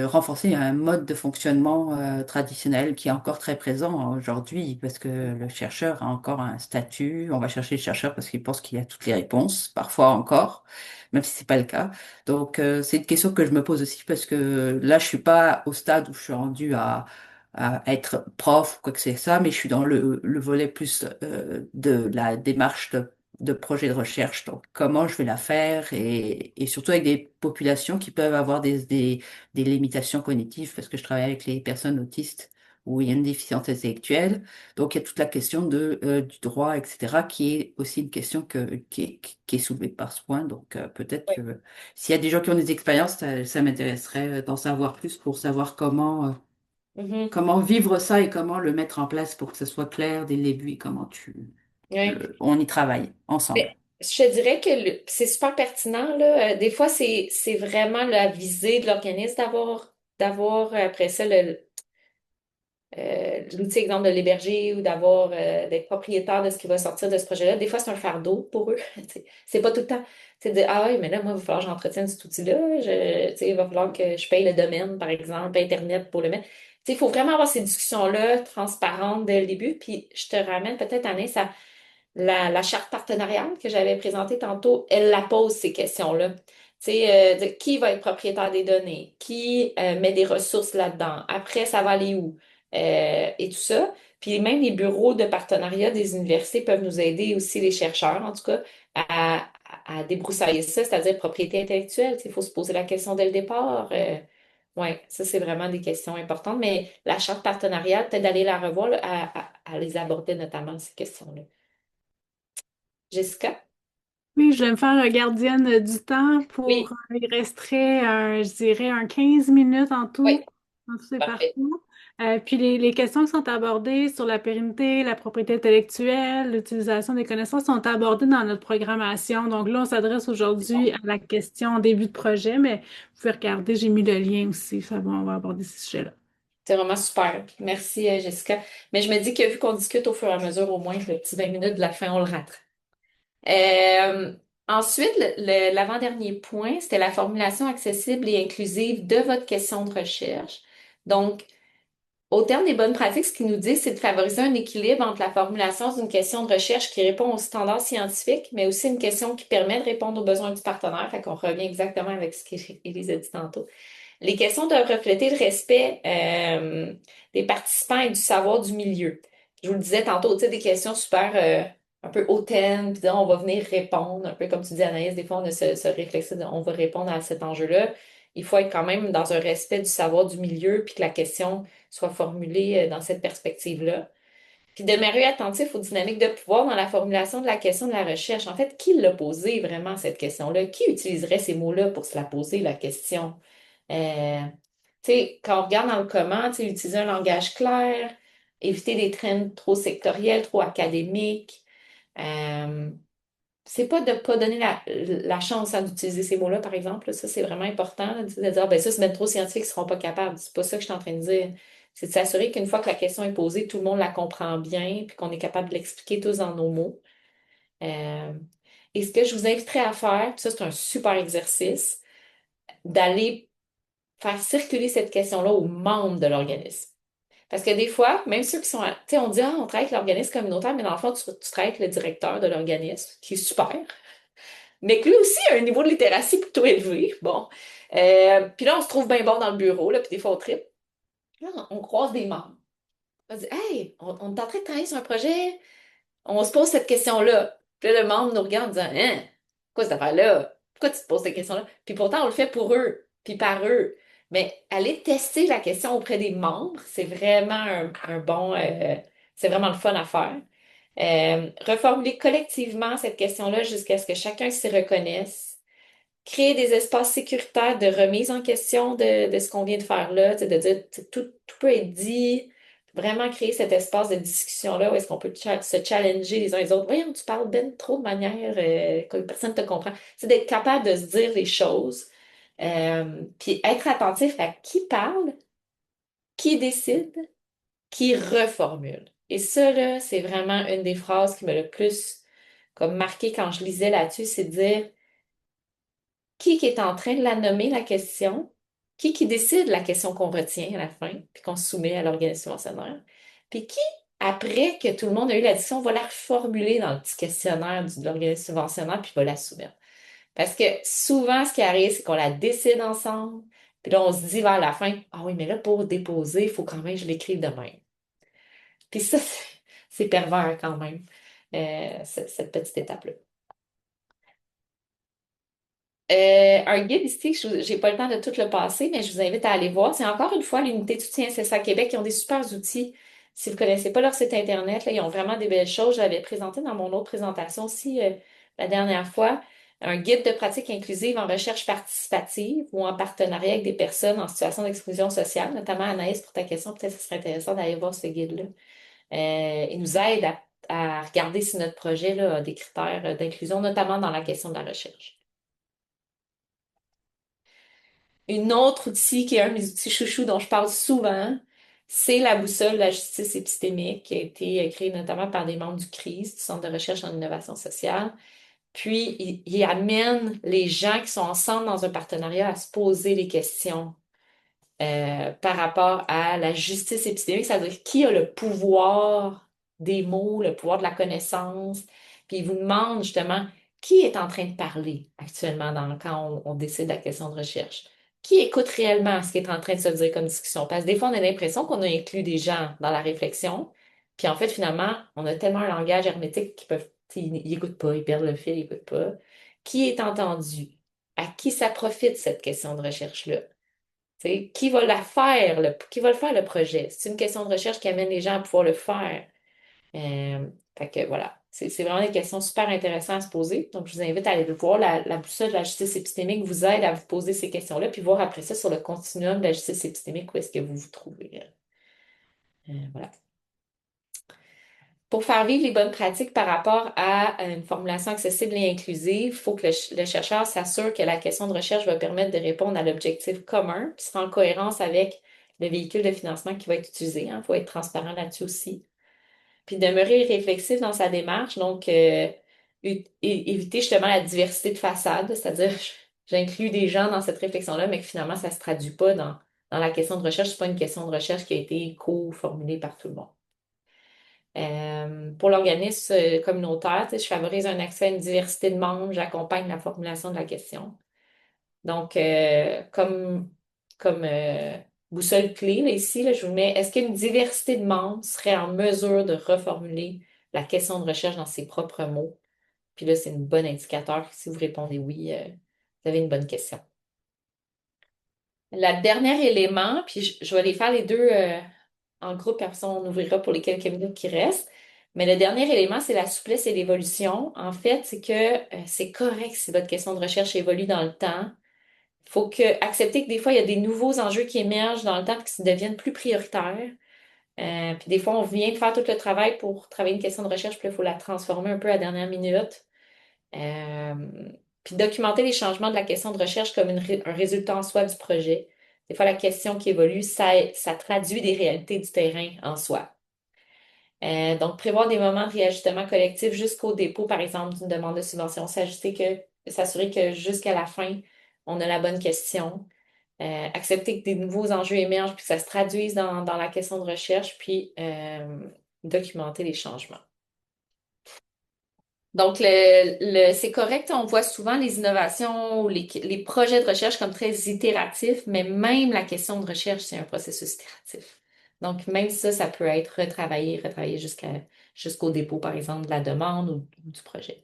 renforcer un mode de fonctionnement traditionnel qui est encore très présent aujourd'hui, parce que le chercheur a encore un statut. On va chercher le chercheur parce qu'il pense qu'il a toutes les réponses, parfois encore, même si c'est pas le cas. Donc c'est une question que je me pose aussi parce que là, je suis pas au stade où je suis rendu à être prof ou quoi que c'est ça, mais je suis dans le volet plus de la démarche de projet de recherche. Donc, comment je vais la faire et surtout avec des populations qui peuvent avoir des limitations cognitives parce que je travaille avec les personnes autistes où il y a une déficience intellectuelle. Donc, il y a toute la question du droit, etc., qui est aussi une question qui est soulevée par ce point. Donc, peut-être Oui. que s'il y a des gens qui ont des expériences, ça m'intéresserait d'en savoir plus pour savoir Mhm. comment vivre ça et comment le mettre en place pour que ce soit clair dès le début et comment Ouais. on y travaille ensemble. Mais je te dirais que c'est super pertinent, là. Des fois, c'est vraiment la visée de l'organisme d'avoir après ça l'outil exemple de l'héberger ou d'être propriétaire de ce qui va sortir de ce projet-là. Des fois, c'est un fardeau pour eux. C'est pas tout le temps. C'est de ah oui, mais là, moi, il va falloir que j'entretienne cet outil-là. Il va falloir que je paye le domaine, par exemple, Internet pour le mettre. Il faut vraiment avoir ces discussions-là transparentes dès le début. Puis je te ramène peut-être, Anaïs, à la charte partenariale que j'avais présentée tantôt, elle la pose ces questions-là. Qui va être propriétaire des données? Qui met des ressources là-dedans? Après, ça va aller où? Et tout ça. Puis même les bureaux de partenariat des universités peuvent nous aider aussi, les chercheurs, en tout cas, à débroussailler ça, c'est-à-dire propriété intellectuelle. Il faut se poser la question dès le départ. Oui, ça, c'est vraiment des questions importantes. Mais la charte partenariale, peut-être d'aller la revoir, là, à les aborder notamment, ces questions-là. Jessica? Oui, je vais me faire gardienne du temps pour, Oui, il resterait, je dirais, 15 minutes oui, en tout et parfait. partout. Puis les questions qui sont abordées sur la pérennité, la propriété intellectuelle, l'utilisation des connaissances sont abordées dans notre programmation. Donc là, on s'adresse C'est bon. aujourd'hui à la question début de projet, mais vous pouvez regarder, j'ai mis le lien aussi. On va aborder ces sujets-là. C'est vraiment super. Merci, Jessica. Mais je me dis que vu qu'on discute au fur et à mesure, au moins, le petit 20 minutes de la fin, on le rattrape. Euh, Ensuite, l'avant-dernier point, c'était la formulation accessible et inclusive de votre question de recherche. Donc, au terme des bonnes pratiques, ce qu'il nous dit, c'est de favoriser un équilibre entre la formulation d'une question de recherche qui répond aux standards scientifiques, mais aussi une question qui permet de répondre aux besoins du partenaire. Fait qu'on revient exactement avec ce qu'Élise a dit tantôt. Les questions doivent refléter le respect des participants et du savoir du milieu. Je vous le disais tantôt, tu sais, des questions super un peu hautaines, puis là, on va venir répondre, un peu comme tu dis, Anaïs, des fois, on a ce réflexe de on va répondre à cet enjeu-là. Il faut être quand même dans un respect du savoir du milieu, puis que la question soit formulée dans cette perspective-là. Puis demeurer attentif aux dynamiques de pouvoir dans la formulation de la question de la recherche. En fait, qui l'a posé vraiment cette question-là? Qui utiliserait ces mots-là pour se la poser, la question? Euh, Quand on regarde dans le comment, utiliser un langage clair, éviter des traînes trop sectorielles, trop académiques. Euh, c'est pas de pas donner la chance d'utiliser ces mots-là, par exemple. Ça, c'est vraiment important là, de dire, ben ça, c'est même trop scientifique, ils seront pas capables. C'est pas ça que je suis en train de dire. C'est de s'assurer qu'une fois que la question est posée, tout le monde la comprend bien, puis qu'on est capable de l'expliquer tous dans nos mots. Euh, et ce que je vous inviterais à faire, puis ça, c'est un super exercice, d'aller faire circuler cette question-là aux membres de l'organisme. Parce que des fois, même ceux qui sont, tu sais, on dit, ah, on travaille avec l'organisme communautaire, mais dans le fond, tu travailles avec le directeur de l'organisme, qui est super, mais que lui aussi a un niveau de littératie plutôt élevé. Bon. Puis là, on se trouve bien bon dans le bureau, là, puis des fois, on tripe. Là, on croise des membres. On dit, hey, on est en train de travailler sur un projet, on se pose cette question-là. Puis là, le membre nous regarde en disant, hein, quoi cette affaire-là? Pourquoi tu te poses cette question-là? Puis pourtant, on le fait pour eux, puis par eux. Mais aller tester la question auprès des membres, c'est vraiment un bon, c'est vraiment le fun à faire. Reformuler collectivement cette question-là jusqu'à ce que chacun s'y reconnaisse. Créer des espaces sécuritaires de remise en question de ce qu'on vient de faire là, tu sais, de dire tout peut être dit, vraiment créer cet espace de discussion-là où est-ce qu'on peut se challenger les uns les autres. Voyons, tu parles ben trop de manière que personne ne te comprend. C'est d'être capable de se dire les choses, puis être attentif à qui parle, qui décide, qui reformule. Et ça, là, c'est vraiment une des phrases qui m'a le plus comme marqué quand je lisais là-dessus, c'est de dire qui est en train de la nommer, la question, qui décide la question qu'on retient à la fin, puis qu'on soumet à l'organisme subventionnaire, puis qui, après que tout le monde a eu la discussion, va la reformuler dans le petit questionnaire de l'organisme subventionnaire, puis va la soumettre. Parce que souvent, ce qui arrive, c'est qu'on la décide ensemble, puis là, on se dit vers la fin, ah oui, mais là, pour déposer, il faut quand même que je l'écrive demain. Puis ça, c'est pervers quand même, cette petite étape-là. Un guide ici, j'ai pas le temps de tout le passer, mais je vous invite à aller voir. C'est encore une fois l'unité de soutien SSA Québec qui ont des super outils. Si vous connaissez pas leur site Internet, là, ils ont vraiment des belles choses. J'avais présenté dans mon autre présentation aussi la dernière fois un guide de pratique inclusive en recherche participative ou en partenariat avec des personnes en situation d'exclusion sociale, notamment Anaïs, pour ta question, peut-être que ce serait intéressant d'aller voir ce guide-là. Il nous aide à regarder si notre projet là, a des critères d'inclusion, notamment dans la question de la recherche. Une autre outil qui est un de mes outils chouchous dont je parle souvent, c'est la boussole de la justice épistémique qui a été créée notamment par des membres du CRIS, du Centre de recherche en innovation sociale. Puis, il amène les gens qui sont ensemble dans un partenariat à se poser les questions par rapport à la justice épistémique, c'est-à-dire qui a le pouvoir des mots, le pouvoir de la connaissance. Puis il vous demande justement qui est en train de parler actuellement quand on décide de la question de recherche. Qui écoute réellement ce qui est en train de se dire comme discussion? Parce que des fois, on a l'impression qu'on a inclus des gens dans la réflexion. Puis en fait, finalement, on a tellement un langage hermétique qu'ils peuvent, ils n'écoutent pas, ils perdent le fil, ils n'écoutent pas. Qui est entendu? À qui ça profite cette question de recherche-là? T'sais, qui va le faire le projet? C'est une question de recherche qui amène les gens à pouvoir le faire. Fait que voilà, c'est vraiment des questions super intéressantes à se poser. Donc, je vous invite à aller le voir. La boussole de la justice épistémique vous aide à vous poser ces questions-là, puis voir après ça sur le continuum de la justice épistémique où est-ce que vous vous trouvez. Voilà. Pour faire vivre les bonnes pratiques par rapport à une formulation accessible et inclusive, il faut que le chercheur s'assure que la question de recherche va permettre de répondre à l'objectif commun, puis sera en cohérence avec le véhicule de financement qui va être utilisé. Il faut être transparent là-dessus aussi. Puis demeurer réflexif dans sa démarche, donc éviter justement la diversité de façade, c'est-à-dire j'inclus des gens dans cette réflexion-là, mais que finalement, ça ne se traduit pas dans la question de recherche. Ce n'est pas une question de recherche qui a été co-formulée par tout le monde. Pour l'organisme communautaire, je favorise un accès à une diversité de membres, j'accompagne la formulation de la question. Donc, comme boussole clé, là, ici, là, je vous mets, est-ce qu'une diversité de membres serait en mesure de reformuler la question de recherche dans ses propres mots? Puis là, c'est un bon indicateur. Si vous répondez oui, vous avez une bonne question. Le dernier élément, puis je vais les faire les deux en groupe, puis après ça, on ouvrira pour les quelques minutes qui restent. Mais le dernier élément, c'est la souplesse et l'évolution. En fait, c'est que c'est correct si votre question de recherche évolue dans le temps. Il faut accepter que des fois, il y a des nouveaux enjeux qui émergent dans le temps et qui deviennent plus prioritaires. Puis des fois, on vient de faire tout le travail pour travailler une question de recherche, puis il faut la transformer un peu à la dernière minute. Euh, Puis documenter les changements de la question de recherche comme un résultat en soi du projet. Des fois, la question qui évolue, ça traduit des réalités du terrain en soi. Donc, prévoir des moments de réajustement collectif jusqu'au dépôt, par exemple, d'une demande de subvention, s'assurer que jusqu'à la fin, on a la bonne question. Accepter que des nouveaux enjeux émergent, puis que ça se traduise dans la question de recherche, puis documenter les changements. Donc, c'est correct, on voit souvent les innovations ou les projets de recherche comme très itératifs, mais même la question de recherche, c'est un processus itératif. Donc, même ça peut être retravaillé jusqu'au dépôt, par exemple, de la demande ou du projet.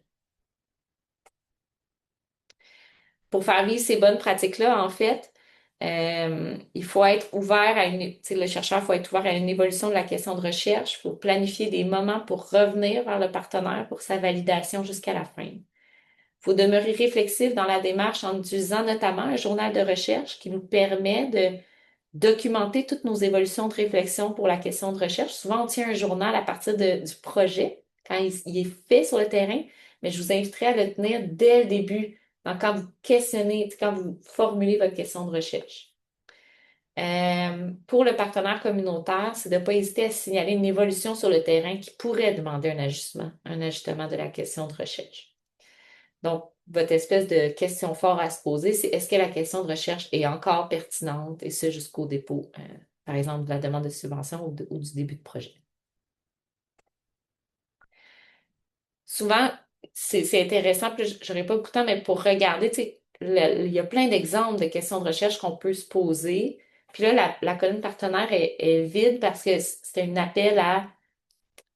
Pour faire vivre ces bonnes pratiques-là, en fait, il faut être ouvert le chercheur, il faut être ouvert à une évolution de la question de recherche. Il faut planifier des moments pour revenir vers le partenaire pour sa validation jusqu'à la fin. Il faut demeurer réflexif dans la démarche en utilisant notamment un journal de recherche qui nous permet de documenter toutes nos évolutions de réflexion pour la question de recherche. Souvent, on tient un journal à partir du projet, quand il est fait sur le terrain, mais je vous inviterai à le tenir dès le début, donc quand vous questionnez, quand vous formulez votre question de recherche. Pour le partenaire communautaire, c'est de ne pas hésiter à signaler une évolution sur le terrain qui pourrait demander un ajustement de la question de recherche. Donc, votre espèce de question forte à se poser, c'est est-ce que la question de recherche est encore pertinente, et ce jusqu'au dépôt, par exemple, de la demande de subvention ou du début de projet. Souvent, c'est intéressant, puis je n'aurai pas beaucoup de temps, mais pour regarder, tu sais, il y a plein d'exemples de questions de recherche qu'on peut se poser. Puis là, la colonne partenaire est vide parce que c'est un appel à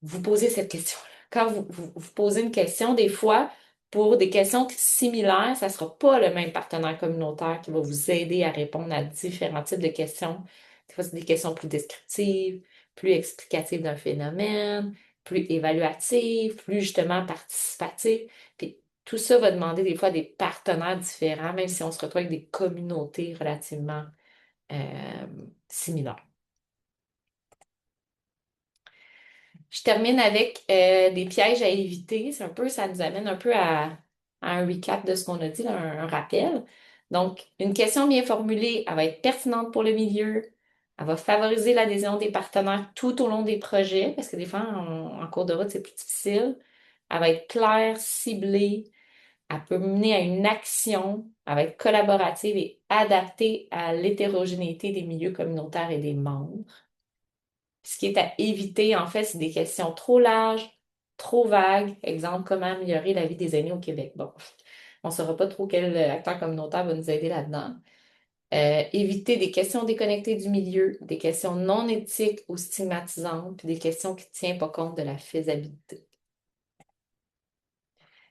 vous poser cette question-là. Quand vous posez une question, des fois, pour des questions similaires, ça ne sera pas le même partenaire communautaire qui va vous aider à répondre à différents types de questions. Des fois, c'est des questions plus descriptives, plus explicatives d'un phénomène, plus évaluatives, plus justement participatives. Puis tout ça va demander des fois des partenaires différents, même si on se retrouve avec des communautés relativement similaires. Je termine avec des pièges à éviter. C'est un peu, ça nous amène un peu à un recap de ce qu'on a dit, là, un rappel. Donc, une question bien formulée, elle va être pertinente pour le milieu. Elle va favoriser l'adhésion des partenaires tout au long des projets, parce que des fois, en cours de route, c'est plus difficile. Elle va être claire, ciblée. Elle peut mener à une action. Elle va être collaborative et adaptée à l'hétérogénéité des milieux communautaires et des membres. Ce qui est à éviter, en fait, c'est des questions trop larges, trop vagues. Exemple, comment améliorer la vie des aînés au Québec. Bon, on ne saura pas trop quel acteur communautaire va nous aider là-dedans. Éviter des questions déconnectées du milieu, des questions non éthiques ou stigmatisantes, puis des questions qui ne tiennent pas compte de la faisabilité.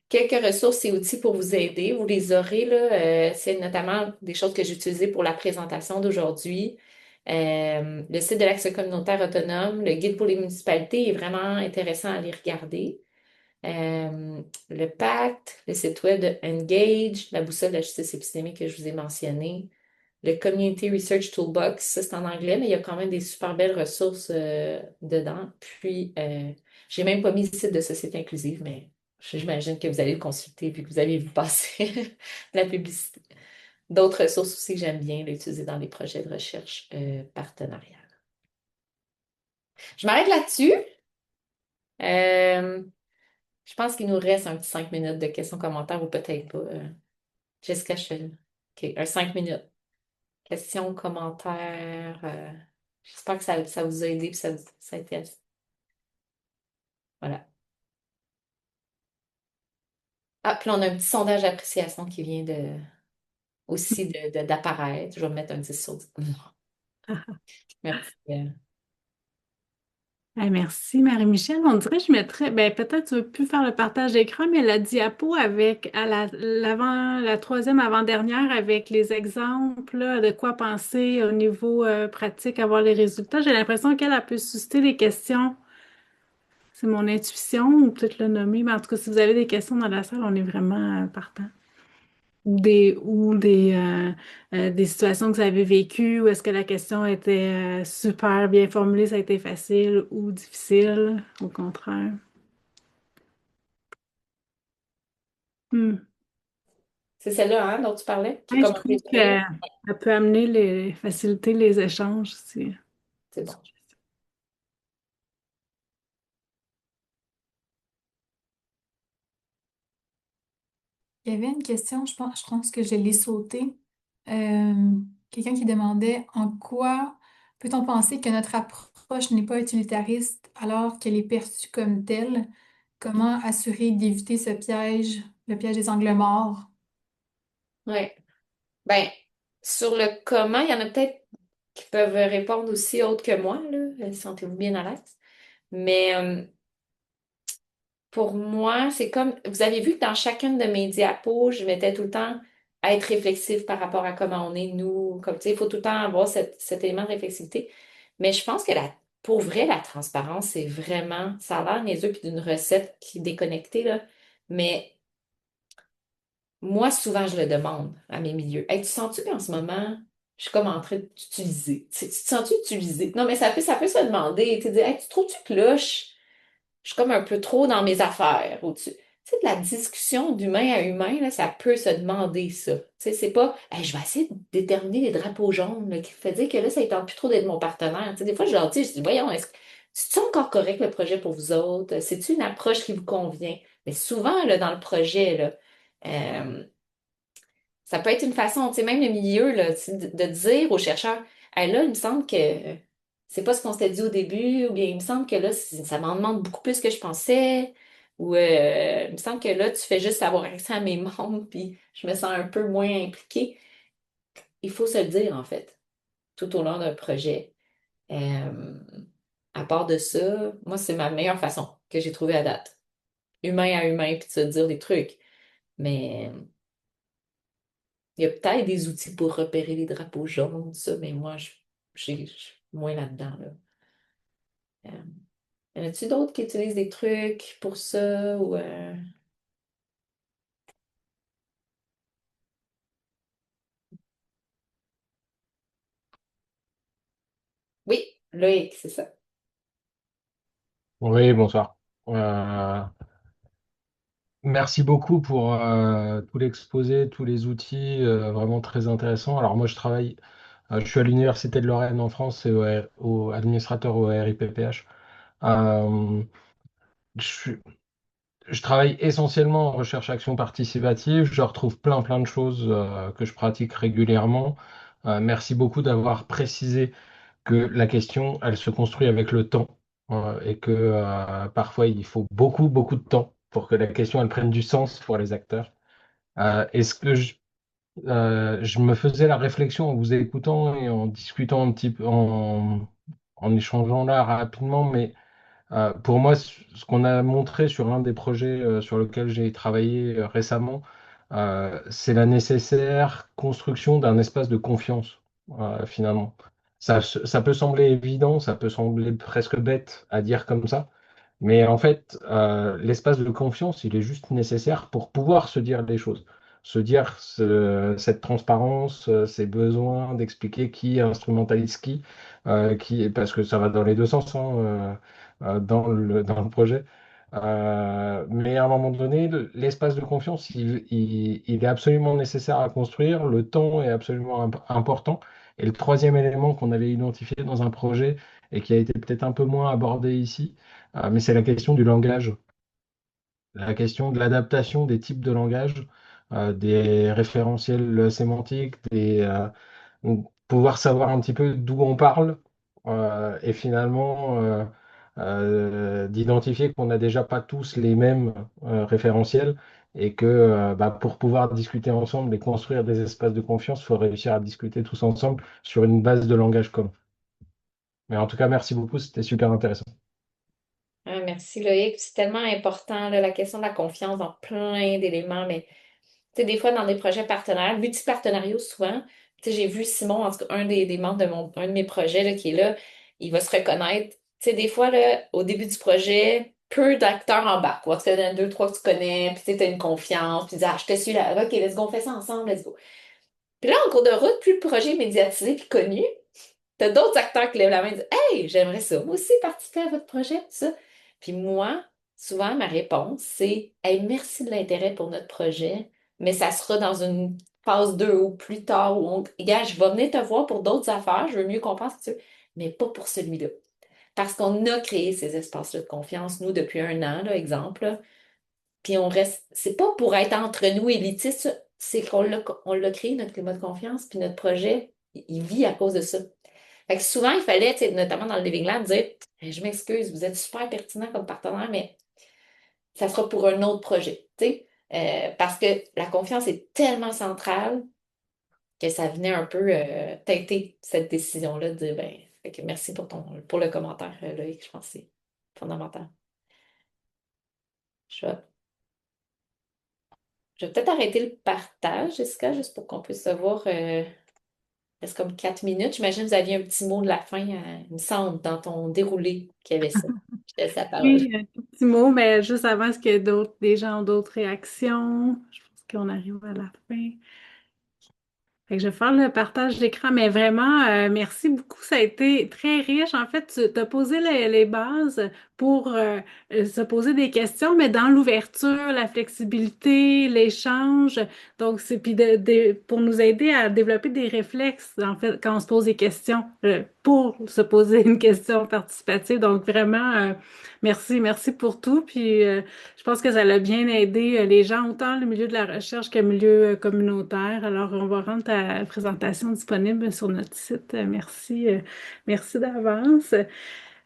Quelques ressources et outils pour vous aider. Vous les aurez, là. C'est notamment des choses que j'ai utilisées pour la présentation d'aujourd'hui. Le site de l'Action communautaire autonome, le guide pour les municipalités est vraiment intéressant à aller regarder. Le pacte, le site web de Engage, la boussole de la justice épistémique que je vous ai mentionné, le Community Research Toolbox, ça c'est en anglais, mais il y a quand même des super belles ressources dedans. Puis, j'ai même pas mis le site de Société inclusive, mais j'imagine que vous allez le consulter puis que vous allez vous passer la publicité. D'autres ressources aussi que j'aime bien l'utiliser dans les projets de recherche partenariale. Je m'arrête là-dessus. Euh, je pense qu'il nous reste un petit 5 minutes de questions-commentaires ou peut-être pas. Jessica, je fais OK, un 5 minutes. Questions, commentaires. J'espère que ça vous a aidé et ça a été. Voilà. Ah, puis là, on a un petit sondage d'appréciation qui vient aussi d'apparaître. Je vais mettre un 10 sur 10. Merci. Merci Marie-Michel. On dirait que je mettrais, ben peut-être tu veux plus faire le partage d'écran, mais la diapo avec à la troisième avant-dernière avec les exemples là, de quoi penser au niveau pratique, avoir les résultats. J'ai l'impression qu'elle peut susciter des questions. C'est mon intuition ou peut-être le nommer, mais en tout cas, si vous avez des questions dans la salle, on est vraiment partant. Ou des situations que vous avez vécues, ou est-ce que la question était super bien formulée, ça a été facile ou difficile, au contraire. Hmm. C'est celle-là, hein, dont tu parlais, qui est Ouais, je comme un trouve résumé. qu'elle peut amener faciliter les échanges aussi. C'est bon. Il y avait une question, je pense que je l'ai sautée. Euh, Quelqu'un qui demandait en quoi peut-on penser que notre approche n'est pas utilitariste alors qu'elle est perçue comme telle? Comment assurer d'éviter ce piège, le piège des angles morts? Oui. Ben, sur le comment, il y en a peut-être qui peuvent répondre aussi autres que moi, là. Sentez-vous bien à l'aise. Mais pour moi, c'est comme, vous avez vu que dans chacune de mes diapos, je mettais tout le temps à être réflexif par rapport à comment on est, nous. Comme, tu sais, il faut tout le temps avoir cet élément de réflexivité. Mais je pense que pour vrai, la transparence, c'est vraiment, ça a l'air niaiseux puis d'une recette qui est déconnectée, là. Mais moi, souvent, je le demande à mes milieux. Hey, tu sens-tu qu'en ce moment, je suis comme en train d'utiliser? Tu te sens-tu utiliser? Non, mais ça peut se demander. Tu te dis, hey, tu trouves-tu que là, je suis comme un peu trop dans mes affaires. Ou tu sais, de la discussion d'humain à humain, là, ça peut se demander ça. Tu sais, c'est pas, hey, je vais essayer de déterminer les drapeaux jaunes, là, qui fait dire que là, ça ne tente plus trop d'être mon partenaire. Tu sais, des fois, je leur dis, voyons, c'est encore correct le projet pour vous autres? C'est-tu une approche qui vous convient? Mais souvent, là, dans le projet, là, euh, ça peut être une façon, tu sais, même le milieu, là, tu sais, de dire aux chercheurs, hey, là, il me semble que c'est pas ce qu'on s'était dit au début, ou bien il me semble que là, ça m'en demande beaucoup plus que je pensais, ou il me semble que là, tu fais juste avoir accès à mes membres, puis je me sens un peu moins impliquée. Il faut se le dire, en fait, tout au long d'un projet. Euh, à part de ça, moi, c'est ma meilleure façon que j'ai trouvée à date. Humain à humain, puis de se dire des trucs. Mais il y a peut-être des outils pour repérer les drapeaux jaunes, ça, mais moi, je suis moins là-dedans, là. Euh, y en a-tu d'autres qui utilisent des trucs pour ça ou Oui, Loïc, c'est ça. Oui, bonsoir. Merci beaucoup pour tout l'exposé, tous les outils, vraiment très intéressants. Alors moi, je suis à l'Université de Lorraine en France et administrateur au RIPPH. Euh, je, suis- je travaille essentiellement en recherche action participative. Je retrouve plein de choses que je pratique régulièrement. Merci beaucoup d'avoir précisé que la question, elle se construit avec le temps et que parfois il faut beaucoup de temps pour que la question elle prenne du sens pour les acteurs. Est-ce que je me faisais la réflexion en vous écoutant et en discutant un petit peu, en échangeant là rapidement, mais pour moi, ce qu'on a montré sur un des projets sur lequel j'ai travaillé récemment, c'est la nécessaire construction d'un espace de confiance, finalement. Ça peut sembler évident, ça peut sembler presque bête à dire comme ça, mais en fait, l'espace de confiance, il est juste nécessaire pour pouvoir se dire les choses. Se dire cette transparence, ces besoins d'expliquer qui instrumentalise parce que ça va dans les deux sens hein, dans le projet. Mais à un moment donné, l'espace de confiance, il est absolument nécessaire à construire. Le temps est absolument important. Et le troisième élément qu'on avait identifié dans un projet et qui a été peut-être un peu moins abordé ici, mais c'est la question du langage, la question de l'adaptation des types de langage, des référentiels sémantiques, donc, pouvoir savoir un petit peu d'où on parle et finalement d'identifier qu'on n'a déjà pas tous les mêmes référentiels et que pour pouvoir discuter ensemble et construire des espaces de confiance, il faut réussir à discuter tous ensemble sur une base de langage commun. Mais en tout cas, merci beaucoup, c'était super intéressant. Ah, merci Loïc. C'est tellement important, là, la question de la confiance dans plein d'éléments, mais tu sais, des fois dans des projets partenaires, multipartenariaux souvent, tu sais, j'ai vu Simon, en tout cas, des membres un de mes projets là, qui est là, il va se reconnaître. Tu sais, des fois, là, au début du projet, peu d'acteurs embarquent. Ou en tout cas, il y en a deux, trois que tu connais, puis tu as une confiance, puis tu dis, ah, je te suis là, ok, let's go, on fait ça ensemble, let's go. Puis là, en cours de route, plus le projet est médiatisé puis connu, t'as d'autres acteurs qui lèvent la main et disent, hey, j'aimerais ça, moi aussi participer à votre projet, tout ça. Puis moi, souvent, ma réponse, c'est, hey, merci de l'intérêt pour notre projet, mais ça sera dans une phase 2 ou plus tard où gars, je vais venir te voir pour d'autres affaires, je veux mieux comprendre ce que tu veux, mais pas pour celui-là. Parce qu'on a créé ces espaces-là de confiance, nous, depuis un an, là, exemple, là. Puis on reste, c'est pas pour être entre nous élitistes, c'est on l'a créé, notre climat de confiance, puis notre projet, il vit à cause de ça. Fait que souvent, il fallait, tu sais, notamment dans le Living Lab, dire, je m'excuse, vous êtes super pertinent comme partenaire, mais ça sera pour un autre projet, tu sais. Parce que la confiance est tellement centrale que ça venait un peu teinter cette décision-là de dire, ben, fait que merci pour le commentaire, Loïc, je pense que c'est fondamental. Je vais, je vais peut-être arrêter le partage, Jessica, juste pour qu'on puisse savoir. Il reste comme 4 minutes. J'imagine que vous aviez un petit mot de la fin, il me semble, dans ton déroulé qu'il y avait ça. Je te laisse la parole. Oui, un tout petit mot, mais juste avant, est-ce que des gens ont d'autres réactions? Je pense qu'on arrive à la fin. Fait que je vais faire le partage d'écran, mais vraiment, merci beaucoup. Ça a été très riche. En fait, tu as posé les bases pour se poser des questions, mais dans l'ouverture, la flexibilité, l'échange. Donc, c'est puis pour nous aider à développer des réflexes, en fait, quand on se pose des questions, pour se poser une question participative. Donc, vraiment, merci pour tout. Puis, je pense que ça a bien aidé les gens, autant le milieu de la recherche que le milieu communautaire. Alors, on va rendre ta présentation disponible sur notre site. Merci d'avance.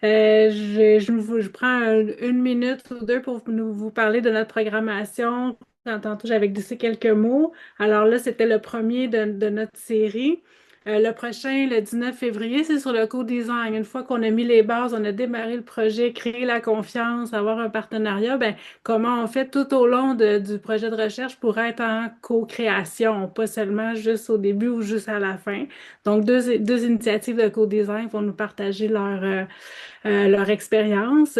Je prends une minute ou deux pour vous parler de notre programmation. Tantôt, j'avais glissé quelques mots. Alors là, c'était le premier de notre série. Le prochain, le 19 février, c'est sur le co-design. Une fois qu'on a mis les bases, on a démarré le projet, créé la confiance, avoir un partenariat, ben, comment on fait tout au long du projet de recherche pour être en co-création, pas seulement juste au début ou juste à la fin. Donc, deux initiatives de co-design vont nous partager leur expérience.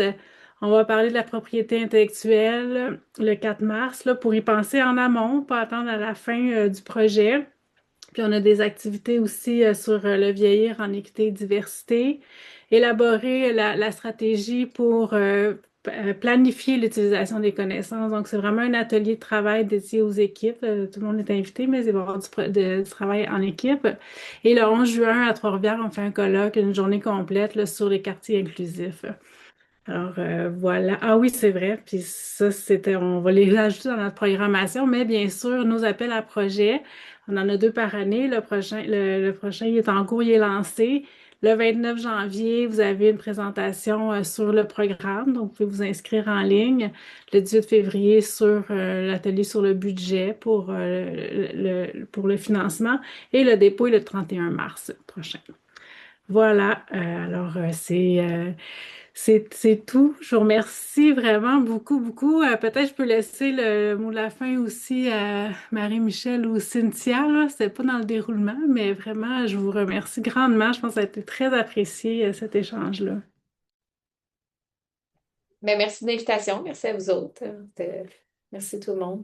On va parler de la propriété intellectuelle le 4 mars, là, pour y penser en amont, pas attendre à la fin du projet. Puis on a des activités aussi sur le vieillir en équité et diversité. Élaborer la stratégie pour planifier l'utilisation des connaissances. Donc, c'est vraiment un atelier de travail dédié aux équipes. Tout le monde est invité, mais il va y avoir du travail en équipe. Et le 11 juin, à Trois-Rivières, on fait un colloque, une journée complète là, sur les quartiers inclusifs. Alors voilà. Ah oui, c'est vrai. Puis ça, on va les ajouter dans notre programmation, mais bien sûr, nos appels à projets, on en a 2 par année. Le prochain, il est en cours, il est lancé. Le 29 janvier, vous avez une présentation sur le programme, donc vous pouvez vous inscrire en ligne. Le 18 février, sur l'atelier sur le budget pour le financement. Et le dépôt est le 31 mars prochain. Voilà. Alors, c'est tout. Je vous remercie vraiment beaucoup, beaucoup. Peut-être je peux laisser le mot de la fin aussi à Marie-Michel ou Cynthia, là. C'était pas dans le déroulement, mais vraiment, je vous remercie grandement. Je pense que ça a été très apprécié, cet échange-là. Mais merci de l'invitation. Merci à vous autres. Merci tout le monde.